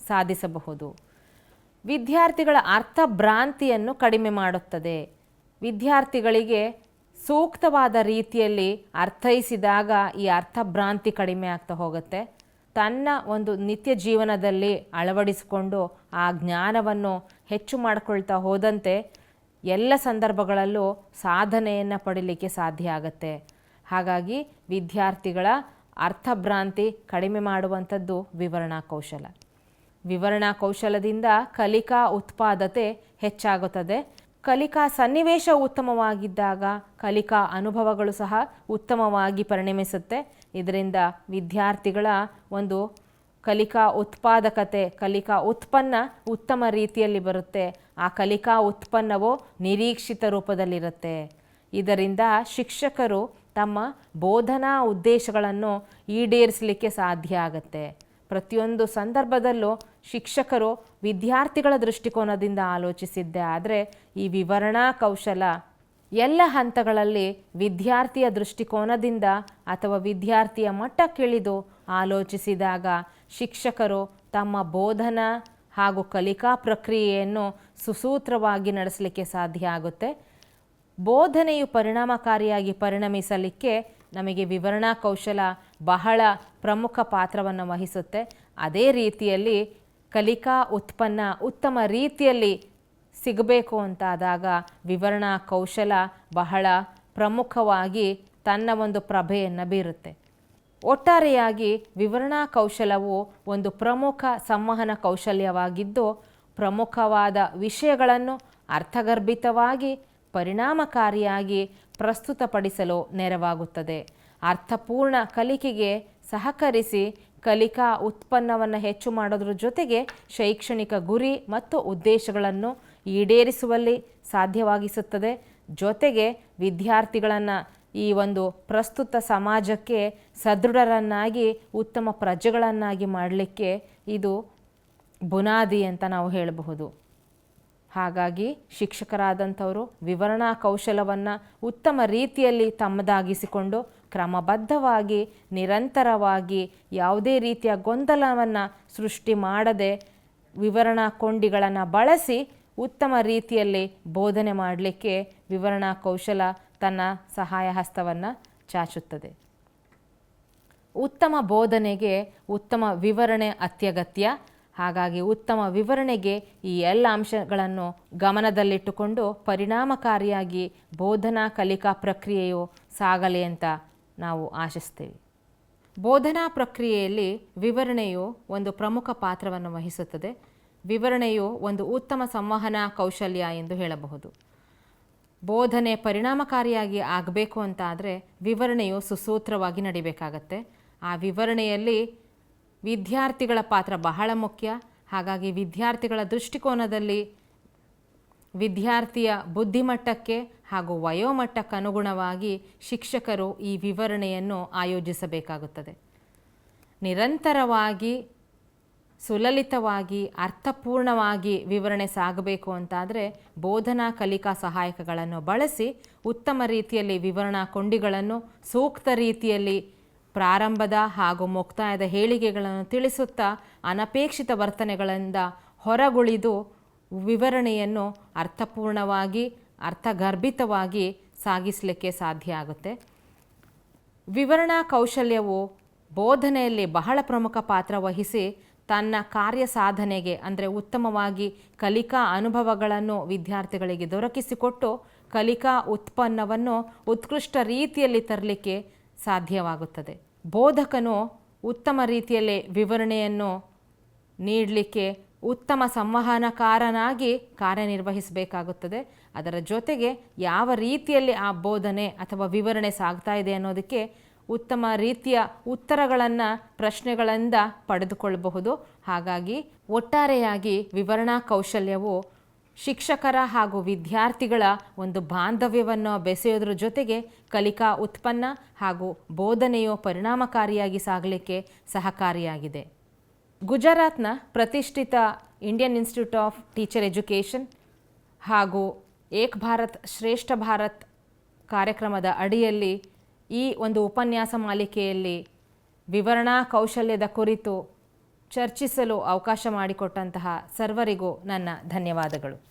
ಸಾಧಿಸಬಹುದು. ವಿದ್ಯಾರ್ಥಿಗಳ ಅರ್ಥಭ್ರಾಂತಿಯನ್ನು ಕಡಿಮೆ ಮಾಡುತ್ತದೆ. ವಿದ್ಯಾರ್ಥಿಗಳಿಗೆ ಸೂಕ್ತವಾದ ರೀತಿಯಲ್ಲಿ ಅರ್ಥೈಸಿದಾಗ ಈ ಅರ್ಥಭ್ರಾಂತಿ ಕಡಿಮೆ ಆಗ್ತಾ ಹೋಗುತ್ತೆ. ತನ್ನ ಒಂದು ನಿತ್ಯ ಜೀವನದಲ್ಲಿ ಅಳವಡಿಸಿಕೊಂಡು ಆ ಜ್ಞಾನವನ್ನು ಹೆಚ್ಚು ಮಾಡಿಕೊಳ್ತಾ ಹೋದಂತೆ ಎಲ್ಲ ಸಂದರ್ಭಗಳಲ್ಲೂ ಸಾಧನೆಯನ್ನು ಪಡೀಲಿಕ್ಕೆ ಸಾಧ್ಯ ಆಗುತ್ತೆ. ಹಾಗಾಗಿ ವಿದ್ಯಾರ್ಥಿಗಳ ಅರ್ಥಭ್ರಾಂತಿ ಕಡಿಮೆ ಮಾಡುವಂಥದ್ದು ವಿವರಣಾ ಕೌಶಲ. ವಿವರಣಾ ಕೌಶಲದಿಂದ ಕಲಿಕಾ ಉತ್ಪಾದತೆ ಹೆಚ್ಚಾಗುತ್ತದೆ. ಕಲಿಕಾ ಸನ್ನಿವೇಶ ಉತ್ತಮವಾಗಿದ್ದಾಗ ಕಲಿಕಾ ಅನುಭವಗಳು ಸಹ ಉತ್ತಮವಾಗಿ ಪರಿಣಮಿಸುತ್ತೆ. ಇದರಿಂದ ವಿದ್ಯಾರ್ಥಿಗಳ ಒಂದು ಕಲಿಕಾ ಉತ್ಪಾದಕತೆ, ಕಲಿಕಾ ಉತ್ಪನ್ನ ಉತ್ತಮ ರೀತಿಯಲ್ಲಿ ಬರುತ್ತೆ. ಆ ಕಲಿಕಾ ಉತ್ಪನ್ನವು ನಿರೀಕ್ಷಿತ ರೂಪದಲ್ಲಿರುತ್ತೆ. ಇದರಿಂದ ಶಿಕ್ಷಕರು ತಮ್ಮ ಬೋಧನಾ ಉದ್ದೇಶಗಳನ್ನು ಈಡೇರಿಸಲಿಕ್ಕೆ ಸಾಧ್ಯ ಆಗುತ್ತೆ. ಪ್ರತಿಯೊಂದು ಸಂದರ್ಭದಲ್ಲೂ ಶಿಕ್ಷಕರು ವಿದ್ಯಾರ್ಥಿಗಳ ದೃಷ್ಟಿಕೋನದಿಂದ ಆಲೋಚಿಸಿದ್ದೇ ಆದರೆ ಈ ವಿವರಣಾ ಕೌಶಲ ಎಲ್ಲ ಹಂತಗಳಲ್ಲಿ ವಿದ್ಯಾರ್ಥಿಯ ದೃಷ್ಟಿಕೋನದಿಂದ ಅಥವಾ ವಿದ್ಯಾರ್ಥಿಯ ಮಟ್ಟಕ್ಕಿಳಿದು ಆಲೋಚಿಸಿದಾಗ ಶಿಕ್ಷಕರು ತಮ್ಮ ಬೋಧನಾ ಹಾಗೂ ಕಲಿಕಾ ಪ್ರಕ್ರಿಯೆಯನ್ನು ಸುಸೂತ್ರವಾಗಿ ನಡೆಸಲಿಕ್ಕೆ ಸಾಧ್ಯ ಆಗುತ್ತೆ. ಬೋಧನೆಯು ಪರಿಣಾಮಕಾರಿಯಾಗಿ ಪರಿಣಮಿಸಲಿಕ್ಕೆ ನಮಗೆ ವಿವರಣಾ ಕೌಶಲ ಬಹಳ ಪ್ರಮುಖ ಪಾತ್ರವನ್ನು ವಹಿಸುತ್ತೆ. ಅದೇ ರೀತಿಯಲ್ಲಿ ಕಲಿಕಾ ಉತ್ಪನ್ನ ಉತ್ತಮ ರೀತಿಯಲ್ಲಿ ಸಿಗಬೇಕು ಅಂತಾದಾಗ ವಿವರಣಾ ಕೌಶಲ ಬಹಳ ಪ್ರಮುಖವಾಗಿ ತನ್ನ ಒಂದು ಪ್ರಭೆಯನ್ನು ಬೀರುತ್ತೆ. ಒಟ್ಟಾರೆಯಾಗಿ ವಿವರಣಾ ಕೌಶಲವು ಒಂದು ಪ್ರಮುಖ ಸಂವಹನ ಕೌಶಲ್ಯವಾಗಿದ್ದು, ಪ್ರಮುಖವಾದ ವಿಷಯಗಳನ್ನು ಅರ್ಥಗರ್ಭಿತವಾಗಿ ಪರಿಣಾಮಕಾರಿಯಾಗಿ ಪ್ರಸ್ತುತಪಡಿಸಲು ನೆರವಾಗುತ್ತದೆ. ಅರ್ಥಪೂರ್ಣ ಕಲಿಕೆಗೆ ಸಹಕರಿಸಿ ಕಲಿಕಾ ಉತ್ಪನ್ನವನ್ನು ಹೆಚ್ಚು ಮಾಡೋದ್ರ ಜೊತೆಗೆ ಶೈಕ್ಷಣಿಕ ಗುರಿ ಮತ್ತು ಉದ್ದೇಶಗಳನ್ನು ಈಡೇರಿಸುವಲ್ಲಿ ಸಾಧ್ಯವಾಗಿಸುತ್ತದೆ. ಜೊತೆಗೆ ವಿದ್ಯಾರ್ಥಿಗಳನ್ನು ಈ ಒಂದು ಪ್ರಸ್ತುತ ಸಮಾಜಕ್ಕೆ ಸದೃಢರನ್ನಾಗಿ ಉತ್ತಮ ಪ್ರಜೆಗಳನ್ನಾಗಿ ಮಾಡಲಿಕ್ಕೆ ಇದು ಬುನಾದಿ ಅಂತ ನಾವು ಹೇಳಬಹುದು. ಹಾಗಾಗಿ ಶಿಕ್ಷಕರಾದಂಥವರು ವಿವರಣಾ ಕೌಶಲವನ್ನು ಉತ್ತಮ ರೀತಿಯಲ್ಲಿ ತಮ್ಮದಾಗಿಸಿಕೊಂಡು ಕ್ರಮಬದ್ಧವಾಗಿ ನಿರಂತರವಾಗಿ ಯಾವುದೇ ರೀತಿಯ ಗೊಂದಲವನ್ನು ಸೃಷ್ಟಿ ಮಾಡದೆ ವಿವರಣಾ ಕೊಂಡಿಗಳನ್ನು ಬಳಸಿ ಉತ್ತಮ ರೀತಿಯಲ್ಲಿ ಬೋಧನೆ ಮಾಡಲಿಕ್ಕೆ ವಿವರಣಾ ಕೌಶಲ ತನ್ನ ಸಹಾಯ ಹಸ್ತವನ್ನು ಚಾಚುತ್ತದೆ. ಉತ್ತಮ ಬೋಧನೆಗೆ ಉತ್ತಮ ವಿವರಣೆ ಅತ್ಯಗತ್ಯ. ಹಾಗಾಗಿ ಉತ್ತಮ ವಿವರಣೆಗೆ ಈ ಎಲ್ಲ ಅಂಶಗಳನ್ನು ಗಮನದಲ್ಲಿಟ್ಟುಕೊಂಡು ಪರಿಣಾಮಕಾರಿಯಾಗಿ ಬೋಧನಾ ಕಲಿಕಾ ಪ್ರಕ್ರಿಯೆಯು ಸಾಗಲಿ ಅಂತ ನಾವು ಆಶಿಸ್ತೇವೆ. ಬೋಧನಾ ಪ್ರಕ್ರಿಯೆಯಲ್ಲಿ ವಿವರಣೆಯು ಒಂದು ಪ್ರಮುಖ ಪಾತ್ರವನ್ನು ವಹಿಸುತ್ತದೆ. ವಿವರಣೆಯು ಒಂದು ಉತ್ತಮ ಸಂವಹನ ಕೌಶಲ್ಯ ಎಂದು ಹೇಳಬಹುದು. ಬೋಧನೆ ಪರಿಣಾಮಕಾರಿಯಾಗಿ ಆಗಬೇಕು ಅಂತ ಆದರೆ ವಿವರಣೆಯು ಸುಸೂತ್ರವಾಗಿ ನಡಿಬೇಕಾಗತ್ತೆ. ಆ ವಿವರಣೆಯಲ್ಲಿ ವಿದ್ಯಾರ್ಥಿಗಳ ಪಾತ್ರ ಬಹಳ ಮುಖ್ಯ. ಹಾಗಾಗಿ ವಿದ್ಯಾರ್ಥಿಗಳ ದೃಷ್ಟಿಕೋನದಲ್ಲಿ ವಿದ್ಯಾರ್ಥಿಯ ಬುದ್ಧಿಮಟ್ಟಕ್ಕೆ ಹಾಗೂ ವಯೋಮಟ್ಟಕ್ಕೆ ಅನುಗುಣವಾಗಿ ಶಿಕ್ಷಕರು ಈ ವಿವರಣೆಯನ್ನು ಆಯೋಜಿಸಬೇಕಾಗುತ್ತದೆ. ನಿರಂತರವಾಗಿ ಸುಲಲಿತವಾಗಿ ಅರ್ಥಪೂರ್ಣವಾಗಿ ವಿವರಣೆ ಸಾಗಬೇಕು ಅಂತಾದರೆ ಬೋಧನಾ ಕಲಿಕಾ ಸಹಾಯಕಗಳನ್ನು ಬಳಸಿ ಉತ್ತಮ ರೀತಿಯಲ್ಲಿ ವಿವರಣಾ ಕೊಂಡಿಗಳನ್ನು ಸೂಕ್ತ ರೀತಿಯಲ್ಲಿ ಪ್ರಾರಂಭದ ಹಾಗೂ ಮುಕ್ತಾಯದ ಹೇಳಿಕೆಗಳನ್ನು ತಿಳಿಸುತ್ತಾ ಅನಪೇಕ್ಷಿತ ವರ್ತನೆಗಳಿಂದ ಹೊರಗುಳಿದು ವಿವರಣೆಯನ್ನು ಅರ್ಥಪೂರ್ಣವಾಗಿ ಅರ್ಥಗರ್ಭಿತವಾಗಿ ಸಾಗಿಸಲಿಕ್ಕೆ ಸಾಧ್ಯ ಆಗುತ್ತೆ. ವಿವರಣಾ ಕೌಶಲ್ಯವು ಬೋಧನೆಯಲ್ಲಿ ಬಹಳ ಪ್ರಮುಖ ಪಾತ್ರ ವಹಿಸಿ ತನ್ನ ಕಾರ್ಯ ಸಾಧನೆಗೆ ಅಂದರೆ ಉತ್ತಮವಾಗಿ ಕಲಿಕಾ ಅನುಭವಗಳನ್ನು ವಿದ್ಯಾರ್ಥಿಗಳಿಗೆ ದೊರಕಿಸಿಕೊಟ್ಟು ಕಲಿಕಾ ಉತ್ಪನ್ನವನ್ನು ಉತ್ಕೃಷ್ಟ ರೀತಿಯಲ್ಲಿ ತರಲಿಕ್ಕೆ ಸಾಧ್ಯವಾಗುತ್ತದೆ. ಬೋಧಕನು ಉತ್ತಮ ರೀತಿಯಲ್ಲಿ ವಿವರಣೆಯನ್ನು ನೀಡಲಿಕ್ಕೆ ಉತ್ತಮ ಸಂವಹನಕಾರನಾಗಿ ಕಾರ್ಯನಿರ್ವಹಿಸಬೇಕಾಗುತ್ತದೆ. ಅದರ ಜೊತೆಗೆ ಯಾವ ರೀತಿಯಲ್ಲಿ ಆ ಬೋಧನೆ ಅಥವಾ ವಿವರಣೆ ಸಾಗ್ತಾ ಇದೆ ಅನ್ನೋದಕ್ಕೆ ಉತ್ತಮ ರೀತಿಯ ಉತ್ತರಗಳನ್ನು ಪ್ರಶ್ನೆಗಳಿಂದ ಪಡೆದುಕೊಳ್ಳಬಹುದು. ಹಾಗಾಗಿ ಒಟ್ಟಾರೆಯಾಗಿ ವಿವರಣಾ ಕೌಶಲ್ಯವು ಶಿಕ್ಷಕರ ಹಾಗೂ ವಿದ್ಯಾರ್ಥಿಗಳ ಒಂದು ಬಾಂಧವ್ಯವನ್ನು ಬೆಸೆಯೋದ್ರ ಜೊತೆಗೆ ಕಲಿಕಾ ಉತ್ಪನ್ನ ಹಾಗೂ ಬೋಧನೆಯು ಪರಿಣಾಮಕಾರಿಯಾಗಿ ಸಾಗಲಿಕ್ಕೆ ಸಹಕಾರಿಯಾಗಿದೆ. ಗುಜರಾತ್ನ ಪ್ರತಿಷ್ಠಿತ Indian institute of teacher education ಹಾಗೂ ಏಕ್ ಭಾರತ್ ಶ್ರೇಷ್ಠ ಭಾರತ್ ಕಾರ್ಯಕ್ರಮದ ಅಡಿಯಲ್ಲಿ ಈ ಒಂದು ಉಪನ್ಯಾಸ ಮಾಲಿಕೆಯಲ್ಲಿ ವಿವರಣಾ ಕೌಶಲ್ಯದ ಕುರಿತು ಚರ್ಚಿಸಲು ಅವಕಾಶ ಮಾಡಿಕೊಟ್ಟಂತಹ ಸರ್ವರಿಗೂ ನನ್ನ ಧನ್ಯವಾದಗಳು.